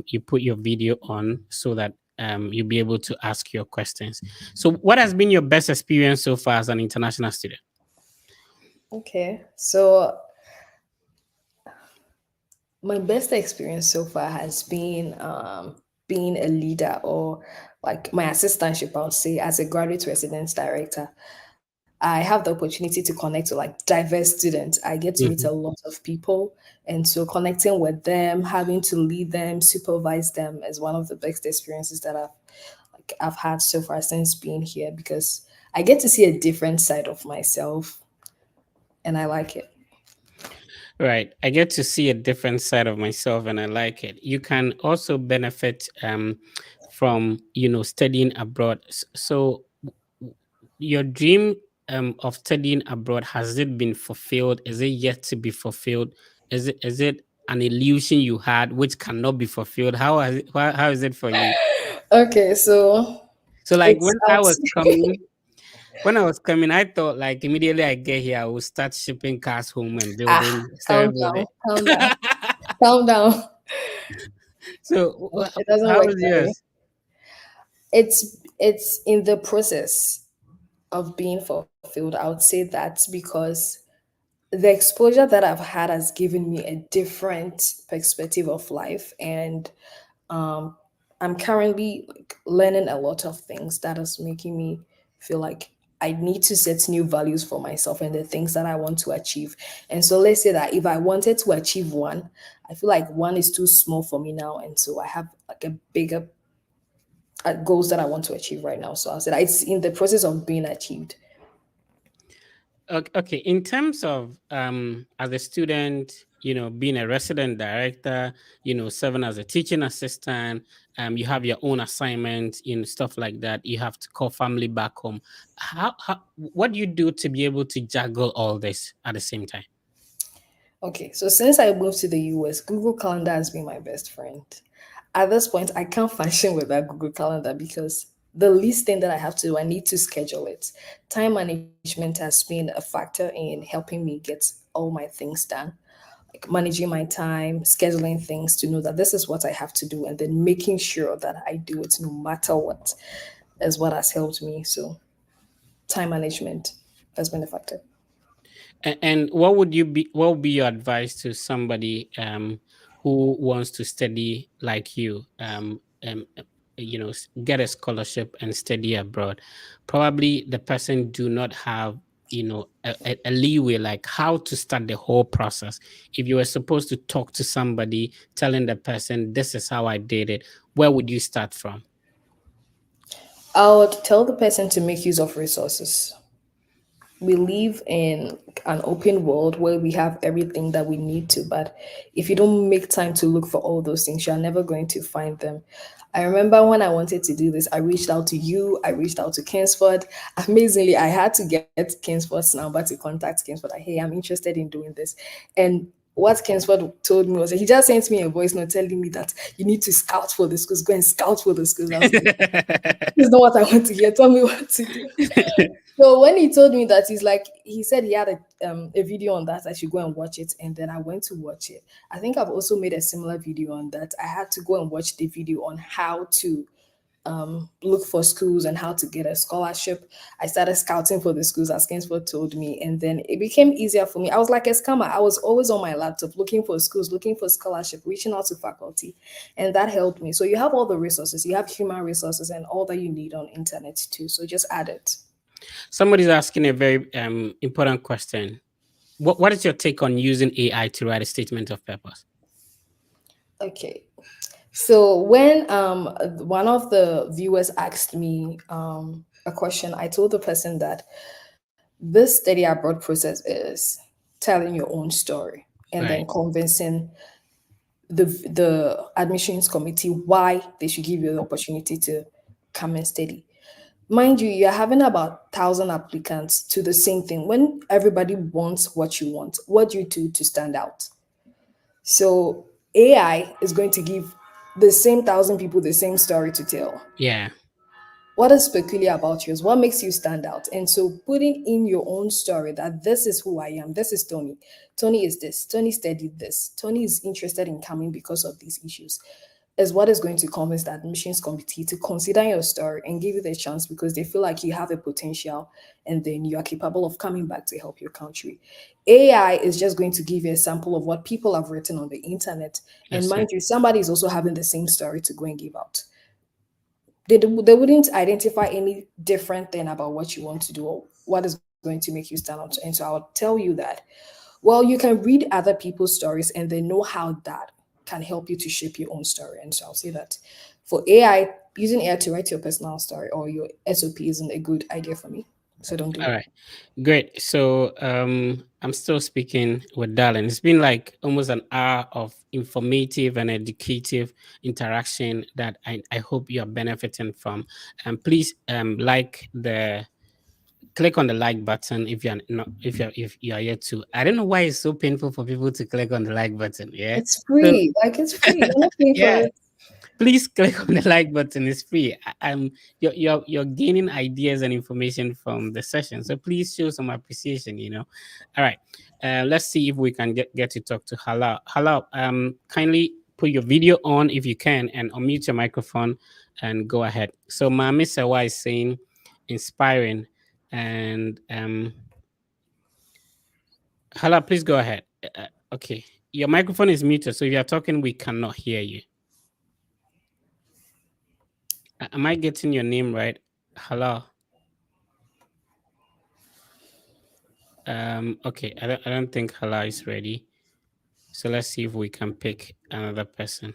you put your video on so that you'll be able to ask your questions. So, what has been your best experience so far as an international student? Okay. So my best experience so far has been being a leader, or like my assistantship, I would say, as a graduate residence director. I have the opportunity to connect to like diverse students. I get to meet a Mhm. lot of people. And so connecting with them, having to lead them, supervise them is one of the best experiences that I've had so far since being here, because I get to see a different side of myself and I like it. Right. I get to see a different side of myself and I like it. You can also benefit from, studying abroad. So your dream of studying abroad, has it been fulfilled? Is it yet to be fulfilled? Is it an illusion you had which cannot be fulfilled? How is it for you? Okay, so So like it's when I out. was coming When I was coming, I thought like immediately I get here, I will start shipping cars home and Ah, building calm stuff with down, it. calm down, calm down. So It doesn't how work was that way. yours? It's in the process of being fulfilled. I would say that because the exposure that I've had has given me a different perspective of life, and um, I'm currently like learning a lot of things that is making me feel like I need to set new values for myself and the things that I want to achieve. And so let's say that if I wanted to achieve one, I feel like one is too small for me now, and so I have like a bigger goals that I want to achieve right now. So I said it's in the process of being achieved. Okay, in terms of as a student, being a resident director, serving as a teaching assistant, you have your own assignments, stuff like that. You have to call family back home. How what do you do to be able to juggle all this at the same time? Okay, so since I moved to the US, Google Calendar has been my best friend. At this point, I can't function without Google Calendar because the least thing that I have to do, I need to schedule it. Time management has been a factor in helping me get all my things done, like managing my time, scheduling things to know that this is what I have to do, and then making sure that I do it no matter what is what has helped me. So, time management has been a factor. And what would be your advice to somebody who wants to study like you, get a scholarship and study abroad? Probably the person do not have a leeway like how to start the whole process. If you were supposed to talk to somebody, telling the person this is how I did it, where would you start from? I would tell the person to make use of resources. We live in an open world where we have everything that we need to, but if you don't make time to look for all those things, you're never going to find them. I remember when I wanted to do this, I reached out to you, I reached out to Kingsford. Amazingly, I had to get Kingsford's number to contact Kingsford, like, hey, I'm interested in doing this. And what Kingsford told me was that he just sent me a voice note telling me that you need to scout for the schools, go and scout for the schools. I was like, this is not what I want to hear. Tell me what to do. So when he told me that, he said he had a video on that. I should go and watch it, and then I went to watch it. I think I've also made a similar video on that. I had to go and watch the video on how to look for schools and how to get a scholarship. I started scouting for the schools as Kingsford told me, and then it became easier for me. I was like a scammer. I was always on my laptop looking for schools, looking for scholarship, reaching out to faculty, and that helped me. So you have all the resources, you have human resources, and all that you need on internet too. So just add it. Somebody's asking a very important question. What is your take on using AI to write a statement of purpose? Okay. So when one of the viewers asked me a question, I told the person that this study abroad process is telling your own story and then Right. convincing the admissions committee why they should give you the opportunity to come and study. Mind you, you're having about 1,000 applicants to the same thing. When everybody wants what you want, what do you do to stand out? So AI is going to give the same 1,000 people the same story to tell. Yeah. What is peculiar about yours? What makes you stand out? And so putting in your own story that this is who I am, this is Tony. Tony is this. Tony studied this. Tony is interested in coming because of these issues is what is going to convince the admissions committee to consider your story and give you the chance because they feel like you have a potential and then you are capable of coming back to help your country. AI is just going to give you a sample of what people have written on the internet. And That's mind it. you, somebody is also having the same story to go and give out. They wouldn't identify any different thing about what you want to do or what is going to make you stand out. And so I'll tell you that, well, you can read other people's stories and then know how that can help you to shape your own story. And so I'll say that for AI, using AI to write your personal story or your SOP isn't a good idea for me. So don't do All it. right. Great. So I'm still speaking with Darling. It's been like almost an hour of informative and educative interaction that I hope you are benefiting from. And please click on the like button if you're not if you are yet to. I don't know why it's so painful for people to click on the like button. Yeah. It's So free. Like it's free. You're not paying for yeah. it. Please click on the like button. It's free. You're gaining ideas and information from the session. So please show some appreciation. All right. Let's see if we can get to talk to Hala. Hala, kindly put your video on if you can and unmute your microphone and go ahead. So Mami Sawa is saying inspiring and Hala, please go ahead. Okay. Your microphone is muted, so if you're talking, we cannot hear you. Am I getting your name right? Hello. Okay. I don't think Hala is ready. So let's see if we can pick another person.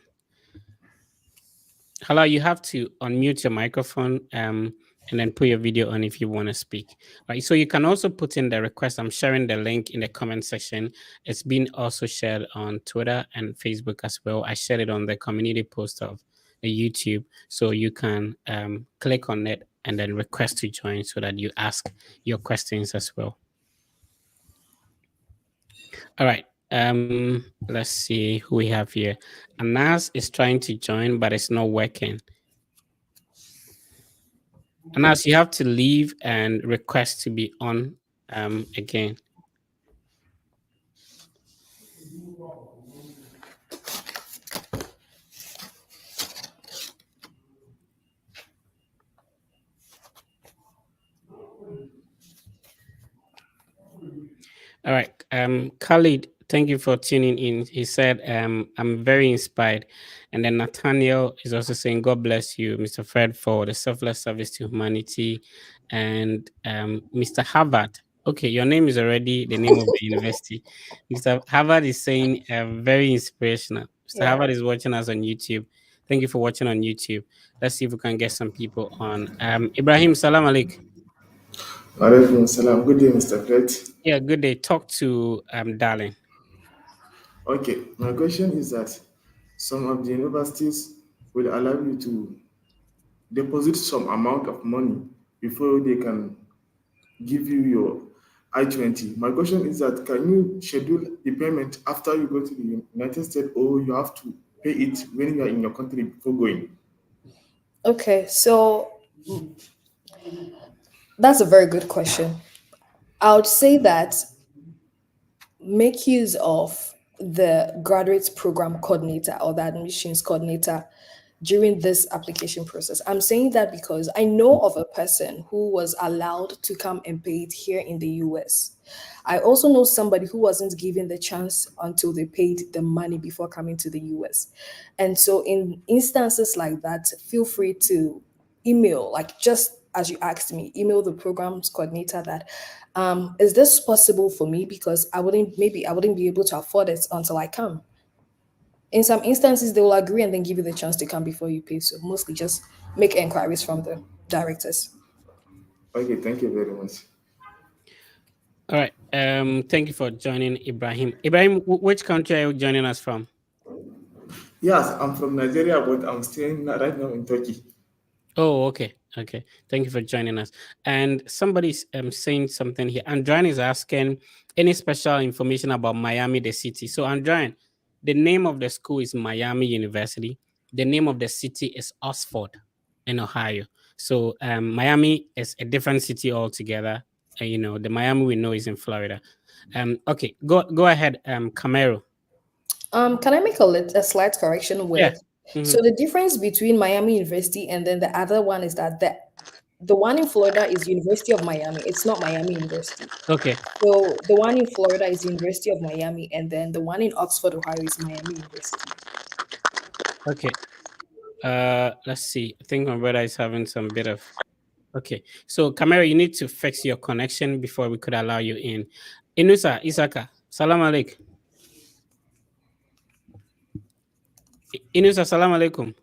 Hala, you have to unmute your microphone and then put your video on if you want to speak. Right. So you can also put in the request. I'm sharing the link in the comment section. It's been also shared on Twitter and Facebook as well. I shared it on the community post of the YouTube. So you can click on it and then request to join so that you ask your questions as well. All right. Let's see who we have here. Anas is trying to join, but it's not working. Anas, you have to leave and request to be on again. All right. Khalid, thank you for tuning in. He said, I'm very inspired. And then Nathaniel is also saying, God bless you, Mr. Fred, for the selfless service to humanity. And Mr. Harvard, okay, your name is already the name of the university. Mr. Harvard is saying, very inspirational. Mr. Yeah. Harvard is watching us on YouTube. Thank you for watching on YouTube. Let's see if we can get some people on. Ibrahim, salam alaikum. Alaikum salam. Good day, Mr. Fred. Yeah, good day. Talk to Darling. Okay, my question is that some of the universities will allow you to deposit some amount of money before they can give you your I-20. My question is that can you schedule the payment after you go to the United States, or you have to pay it when you are in your country before going? Okay, so that's a very good question. I would say that make use of the graduate program coordinator or the admissions coordinator during this application process. I'm saying that because I know of a person who was allowed to come and pay it here in the US. I also know somebody who wasn't given the chance until they paid the money before coming to the US. And so, in instances like that, feel free to email, like just as you asked me, email the programs coordinator that is this possible for me, because I wouldn't be able to afford it until I come. In some instances, they will agree and then give you the chance to come before you pay. So mostly just make inquiries from the directors. Okay, thank you very much. All right. Thank you for joining, Ibrahim. Ibrahim, which country are you joining us from? Yes, I'm from Nigeria, but I'm staying right now in Turkey. Oh, okay. Okay. Thank you for joining us. And somebody's saying something here. Andrian is asking any special information about Miami, the city. So, Andrian, the name of the school is Miami University. The name of the city is Oxford in Ohio. So, Miami is a different city altogether. The Miami we know is in Florida. Okay, go ahead, Camero. Can I make a slight correction Yeah. with? Mhm. So the difference between Miami University and then the other one is that the one in Florida is University of Miami. It's not Miami University. Okay. So the one in Florida is University of Miami, and then the one in Oxford, Ohio is Miami University. Okay. Let's see. I think my brother is having some bit of. Okay. So, Camera, you need to fix your connection before we could allow you in. Inusa, Isaka, salam alaikum. Inusa, salam alaikum.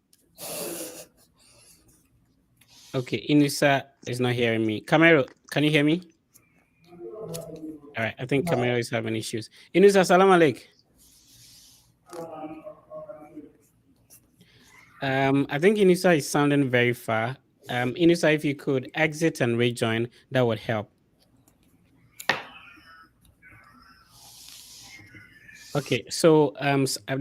Okay, Inusa is not hearing me. Camero, can you hear me? All right. I think Camero is having issues. Inusa, salam alaikum. I think Inusa is sounding very far. Inusa, if you could exit and rejoin, that would help. Okay, so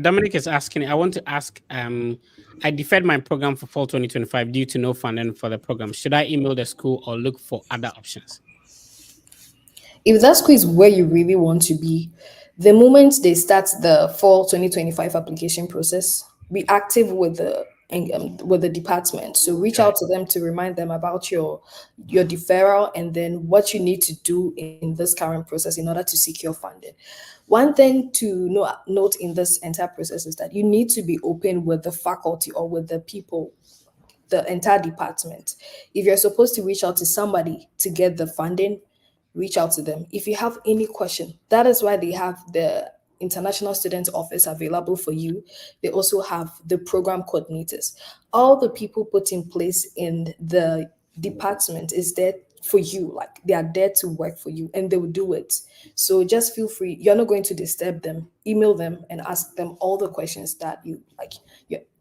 Dominic is asking. I want to ask. I deferred my program for fall 2025 due to no funding for the program. Should I email the school or look for other options? If that school is where you really want to be, the moment they start the fall 2025 application process, be active with the department. So reach All out right. to them to remind them about your deferral and then what you need to do in this current process in order to secure funding. One thing to note in this entire process is that you need to be open with the faculty or with the people, the entire department. If you're supposed to reach out to somebody to get the funding, reach out to them. If you have any question, that is why they have the International Student Office available for you. They also have the program coordinators. All the people put in place in the department is there for you. Like they are there to work for you and they will do it. So just feel free. You're not going to disturb them. Email them and ask them all the questions that you like.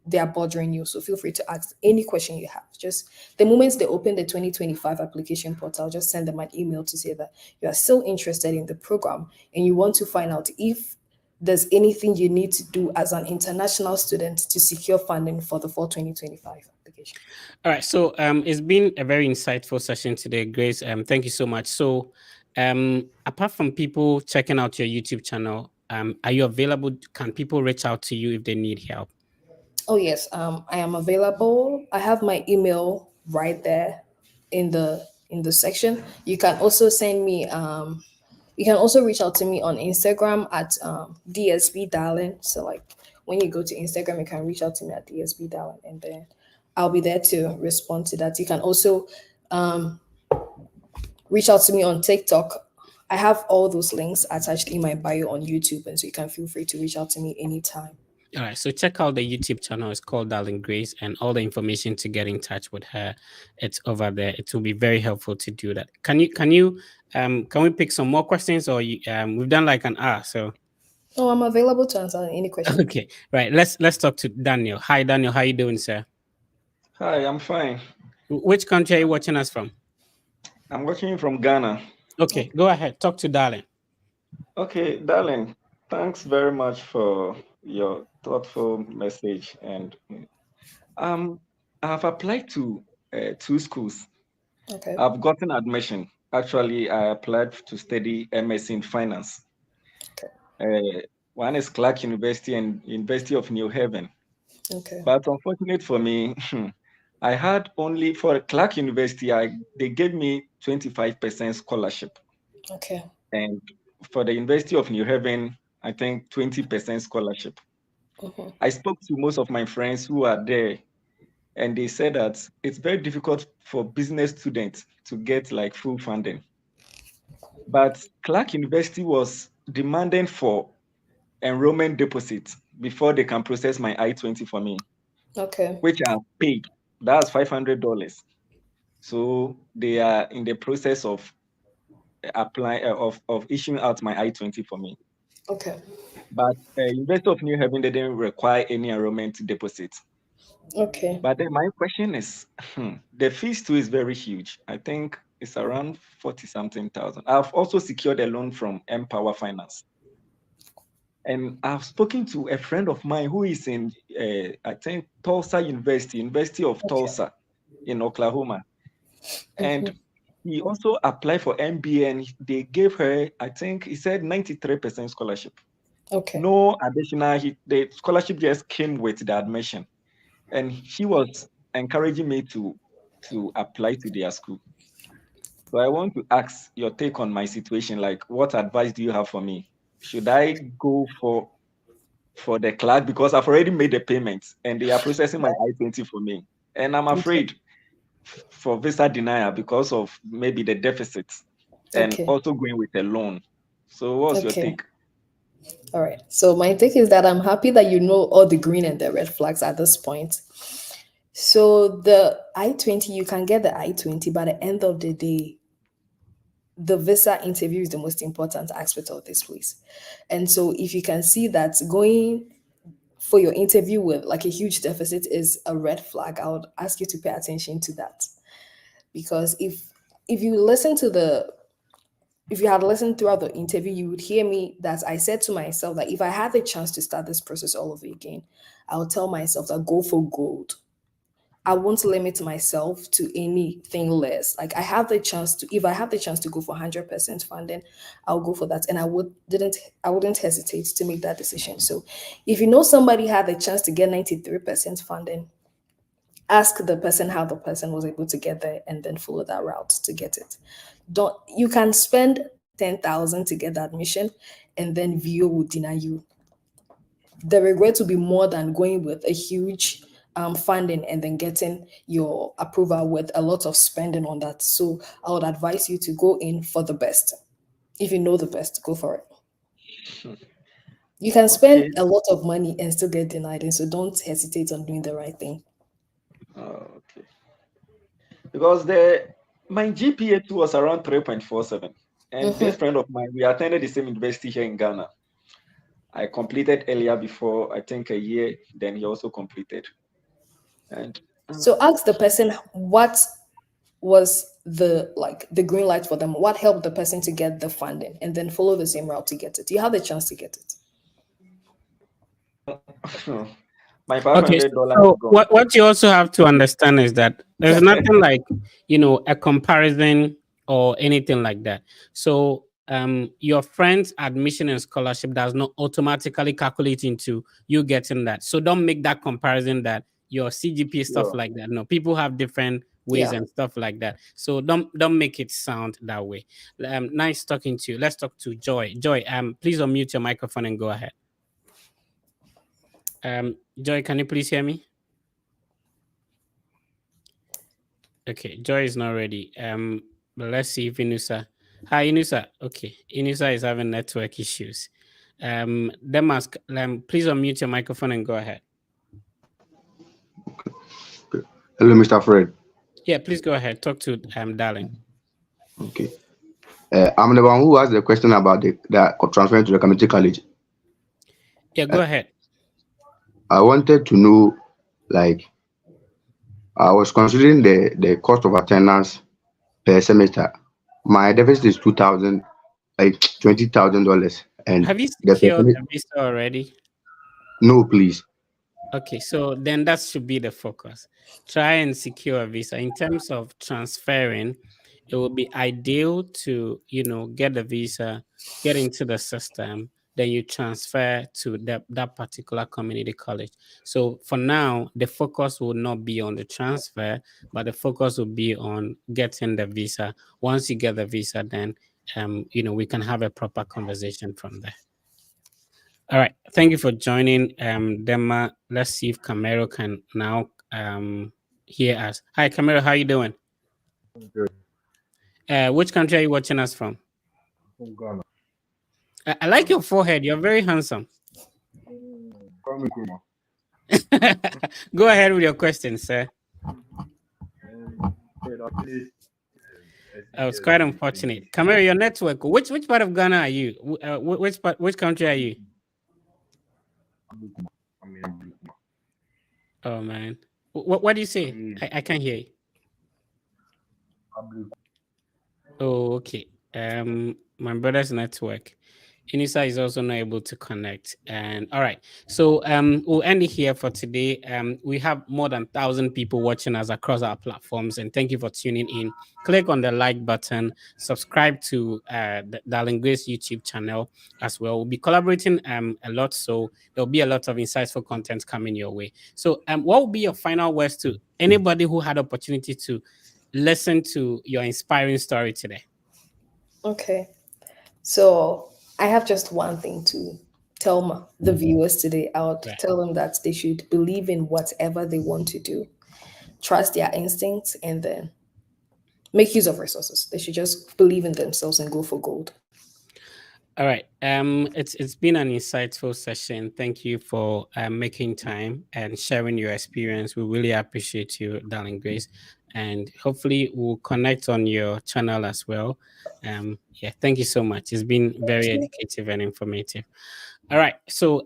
They are bothering you. So feel free to ask any question you have. Just the moment they open the 2025 application portal, just send them an email to say that you are still interested in the program and you want to find out if there's anything you need to do as an international student to secure funding for the fall 2025 application. All right. So it's been a very insightful session today, Grace. Thank you so much. So apart from people checking out your YouTube channel, are you available? Can people reach out to you if they need help? Oh yes, I am available. I have my email right there in the section. You can also send me you can also reach out to me on Instagram at DSB Darling. So like when you go to Instagram, you can reach out to me at DSB Darling and then I'll be there to respond to that. You can also um, reach out to me on TikTok. I have all those links attached in my bio on YouTube, and so you can feel free to reach out to me anytime. All right, so check out the YouTube channel. It's called Darling Grace, and all the information to get in touch with her, it's over there. It will be very helpful to do that. Can we pick some more questions, or we've done like an hour, so Oh, I'm available to answer any question. okay, right. Let's talk to Daniel. Hi, Daniel. How you doing, sir? Hi, I'm fine. Which country are you watching us from? I'm watching from Ghana. Okay, go ahead. Talk to Darling. Okay, darling, thanks very much for your thoughtful message. And um, I've applied to two schools. Okay. I've gotten admission. Actually, I applied to study MS in finance. Okay. Uh, One is Clark University and University of New Haven. Okay. But unfortunate for me, I had only for Clark University, they gave me 25% scholarship. Okay. And for the University of New Haven, I think 20% scholarship. Mm-hmm. I spoke to most of my friends who are there, and they said that it's very difficult for business students to get like full funding. But Clark University was demanding for enrollment deposit before they can process my I-20 for me, Okay. which I have paid. That's $500. So they are in the process of applying of issuing out my I-20 for me. Okay. But University of New Haven, they didn't require any enrollment deposit. Okay. But then my question is, the fees too is very huge. I think it's around 40 something thousand. I've also secured a loan from Empower Finance. And I've spoken to a friend of mine who is in, I think, Tulsa University, University of Okay. Tulsa in Oklahoma. And Mm-hmm. he also applied for MBA and they gave her, I think he said 93% scholarship. Okay. No additional, the scholarship just came with the admission. And he was encouraging me to apply to their school. So I want to ask your take on my situation. Like, what advice do you have for me? Should I go for the clerk because I've already made the payment and they are processing my I-20 for me, and I'm Okay. afraid for visa denial because of maybe the deficit and Okay. also going with a loan. So what's your Okay. take? All right. So my take is that I'm happy that you know all the green and the red flags at this point. So the I-20, you can get the I-20, but at the end of the day, the visa interview is the most important aspect of this place. And so if you can see that going for your interview with like a huge deficit is a red flag, I would ask you to pay attention to that. Because if you listen to if you had listened throughout the interview, you would hear me that I said to myself that if I had the chance to start this process all over again, I would tell myself that go for gold. I won't limit myself to anything less. Like I have the chance to, if I have the chance to go for 100% funding, I'll go for that, and I wouldn't hesitate to make that decision. So, if you know somebody had the chance to get 93% funding, ask the person how the person was able to get there, and then follow that route to get it. Don't You can spend 10,000 to get the admission, and then VO will deny you. The regret will be more than going with a huge funding and then getting your approval with a lot of spending on that. So I would advise you to go in for the best. If you know the best, go for it. You can spend Okay. a lot of money and still get denied, and so don't hesitate on doing the right thing. Okay. Because the my GPA too was around 3.47. And this friend of mine, we attended the same university here in Ghana. I completed earlier before, I think a year, then he also completed. And So ask the person what was the green light for them, what helped the person to get the funding, and then follow the same route to get it. You have the chance to get it. my Okay, $500 is so gone. what you also have to understand is that there's nothing like, a comparison or anything like that. So your friend's admission and scholarship does not automatically calculate into you getting that. So don't make that comparison that your CGP stuff Sure. like that. No, people have different ways Yeah. and stuff like that. So don't make it sound that way. Nice talking to you. Let's talk to Joy. Joy, please unmute your microphone and go ahead. Joy, can you please hear me? Okay, Joy is not ready. But let's see if Inusa. Hi, Inusa. Okay, Inusa is having network issues. Demask, please unmute your microphone and go ahead. Hello, Mr. Fred. Yeah, please go ahead. Talk to Darling. Okay. I'm the one who asked the question about the transferring to the community college. Yeah, go ahead. I wanted to know, like, I was considering the cost of attendance per semester. My deficit is 2,000, like $20,000, and Have you the secured percentage. a visa already? No, please. Okay, so then that should be the focus. Try and secure a visa. In terms of transferring, it would be ideal to, get the visa, get into the system, then you transfer to that particular community college. So for now, the focus will not be on the transfer, but the focus will be on getting the visa. Once you get the visa, then we can have a proper conversation from there. All right. Thank you for joining, Dema. Let's see if Camero can now hear us. Hi, Camero. How you doing? Good. Which country are you watching us from? From Ghana. I like your forehead. You're very handsome. Call me Kuma. Go ahead with your question, sir. Actually, Oh, it's quite unfortunate. Camero, your network. Which part of Ghana are you? Which country are you? I mean, Oh man. What do you say? I can't hear you. Oh, okay. My brother's network. Inisa is also not able to connect. And all right. So we'll end it here for today. We have more than 1,000 people watching us across our platforms. And thank you for tuning in. Click on the like button, subscribe to the Darling Grace YouTube channel as well. We'll be collaborating a lot. So there'll be a lot of insightful content coming your way. So what will be your final words to anybody who had opportunity to listen to your inspiring story today? Okay. So I have just one thing to tell the viewers today. I would Right. tell them that they should believe in whatever they want to do, trust their instincts, and then make use of resources. They should just believe in themselves and go for gold. All right. It's been an insightful session. Thank you for making time and sharing your experience. We really appreciate you, darling Grace, and hopefully we'll connect on your channel as well. Yeah, thank you so much. It's been very educative and informative. All right. So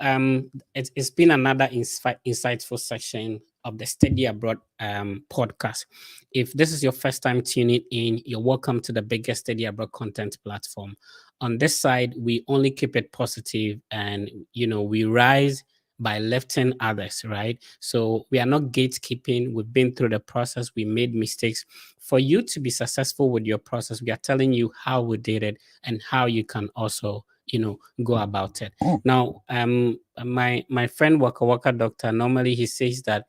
it's been another insightful session of the Study Abroad podcast. If this is your first time tuning in, you're welcome to the biggest Study Abroad content platform. On this side, we only keep it positive, and we rise by lifting others, right? So we are not gatekeeping. We've been through the process. We made mistakes. For you to be successful with your process, we are telling you how we did it and how you can also, go about it. Now, my friend Waka Waka Doctor, normally he says that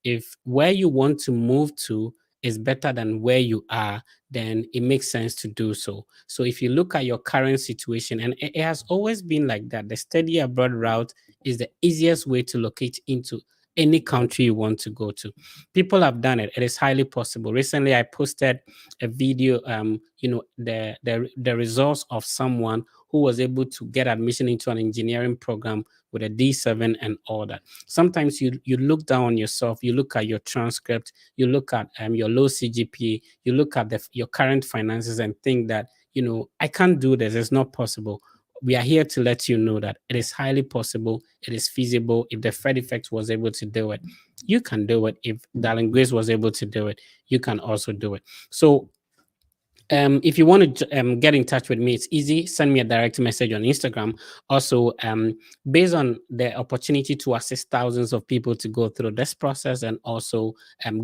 if where you want to move to is better than where you are, then it makes sense to do so. So if you look at your current situation, and it has always been like that, the study abroad route is the easiest way to locate into any country you want to go to. People have done it. It is highly possible. Recently, I posted a video, the results of someone who was able to get admission into an engineering program with a D7 and all that. Sometimes you look down on yourself, you look at your transcript, you look at your low CGPA, you look at your current finances and think that, I can't do this, it's not possible. We are here to let you know that it is highly possible, it is feasible. If the Fred Effect was able to do it, you can do it. If Darling Grace was able to do it, you can also do it. So if you want to get in touch with me, it's easy. Send me a direct message on Instagram. Also, based on the opportunity to assist thousands of people to go through this process, and also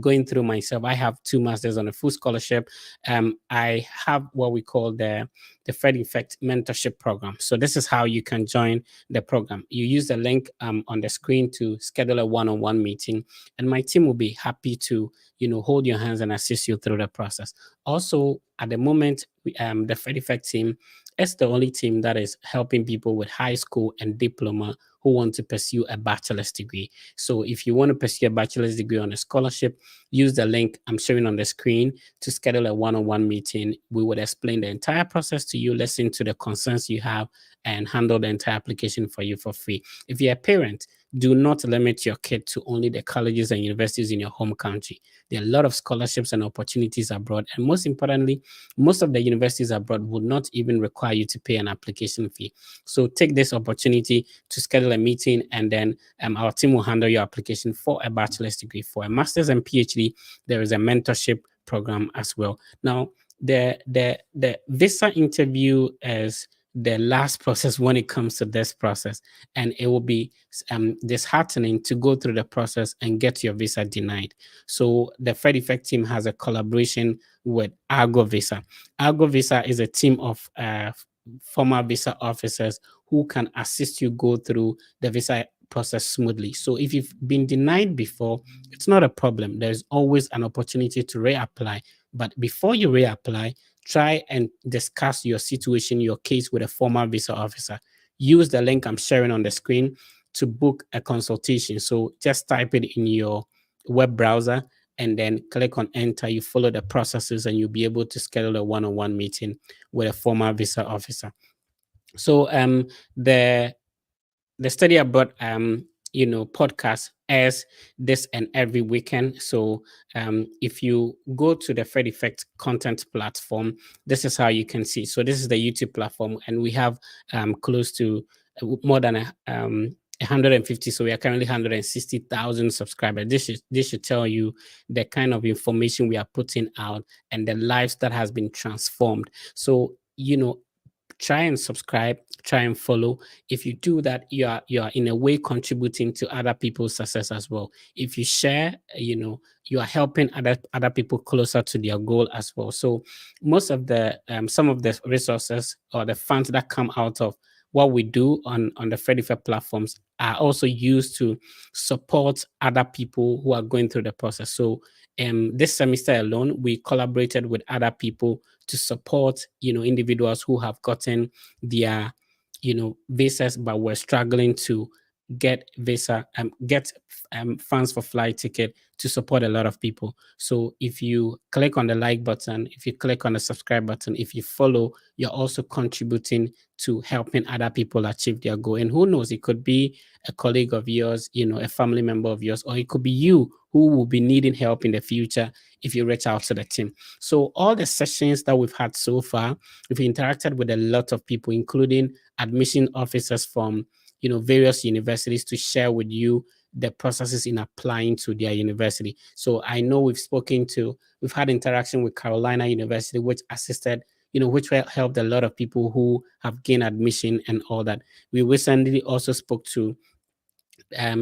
going through myself, I have 2 masters on a full scholarship. I have what we call the Fred Effect Mentorship Program. So this is how you can join the program. You use the link on the screen to schedule a one-on-one meeting, and my team will be happy to hold your hands and assist you through the process. Also, at the moment, the Fred Effect team is the only team that is helping people with high school and diploma who want to pursue a bachelor's degree. So if you want to pursue a bachelor's degree on a scholarship, use the link I'm showing on the screen to schedule a one-on-one meeting. We would explain the entire process to you, listen to the concerns you have, and handle the entire application for you for free. If you're a parent, do not limit your kid to only the colleges and universities in your home country. There are a lot of scholarships and opportunities abroad. And most importantly, most of the universities abroad would not even require you to pay an application fee. So take this opportunity to schedule a meeting, and then our team will handle your application for a bachelor's degree. For a master's and PhD, there is a mentorship program as well. Now, the visa interview is the last process when it comes to this process, and it will be disheartening to go through the process and get your visa denied. So the Fred Effect team has a collaboration with Argo Visa. Argo Visa is a team of former visa officers who can assist you go through the visa process smoothly. So if you've been denied before, it's not a problem. There's always an opportunity to reapply. But before you reapply, try and discuss your situation, your case with a former visa officer. Use the link I'm sharing on the screen to book a consultation. So just type it in your web browser and then click on enter. You follow the processes and you'll be able to schedule a one-on-one meeting with a former visa officer. So the study abroad podcast airs this and every weekend. So if you go to the Fred Effect content platform, this is how you can see. So this is the YouTube platform, and we have close to more than 150. So we are currently 160,000 subscribers. This should tell you the kind of information we are putting out and the lives that has been transformed. So try and subscribe, try and follow. If you do that, you are in a way contributing to other people's success as well. If you share, you are helping other people closer to their goal as well. So most of the some of the resources or the funds that come out of what we do on the Fred Effect platforms are also used to support other people who are going through the process. So this semester alone, we collaborated with other people to support individuals who have gotten their visas but were struggling to get funds for flight ticket to support a lot of people. So if you click on the like button, if you click on the subscribe button, if you follow, you're also contributing to helping other people achieve their goal. And who knows, it could be a colleague of yours, a family member of yours, or it could be you who will be needing help in the future if you reach out to the team. So all the sessions that we've had so far, we've interacted with a lot of people, including admission officers from various universities, to share with you the processes in applying to their university. So I know we've had interaction with Carolina University, which assisted, which helped a lot of people who have gained admission and all that. We recently also spoke to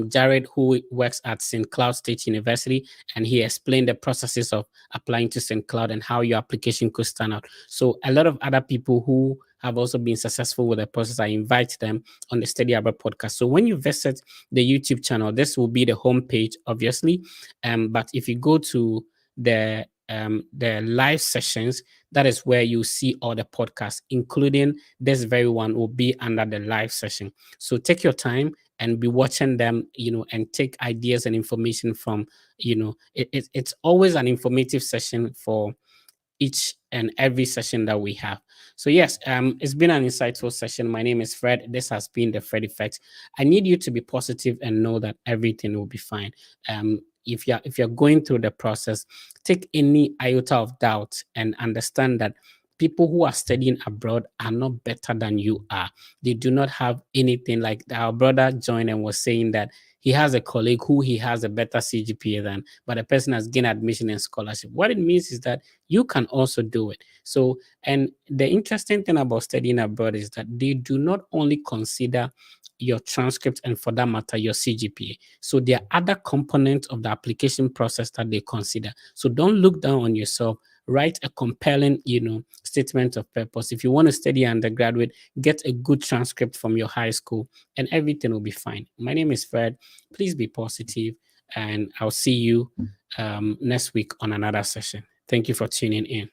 Jared, who works at St. Cloud State University, and he explained the processes of applying to St. Cloud and how your application could stand out. So a lot of other people who have also been successful with the process, I invite them on the Study Abroad podcast. So when you visit the YouTube channel, this will be the homepage, obviously. But if you go to the live sessions, that is where you see all the podcasts, including this very one will be under the live session. So take your time and be watching them, and take ideas and information from, it's always an informative session for each and every session that we have. So yes, it's been an insightful session. My name is Fred. This has been the Fred Effect. I need you to be positive and know that everything will be fine. If you're going through the process, take any iota of doubt and understand that people who are studying abroad are not better than you are. They do not have anything. Like our brother joined and was saying that he has a colleague who he has a better CGPA than, but the person has gained admission and scholarship. What it means is that you can also do it. So, and the interesting thing about studying abroad is that they do not only consider your transcript and, for that matter, your CGPA. So there are other components of the application process that they consider. So don't look down on yourself. Write a compelling, statement of purpose. If you want to study undergraduate, get a good transcript from your high school and everything will be fine. My name is Fred. Please be positive, and I'll see you next week on another session. Thank you for tuning in.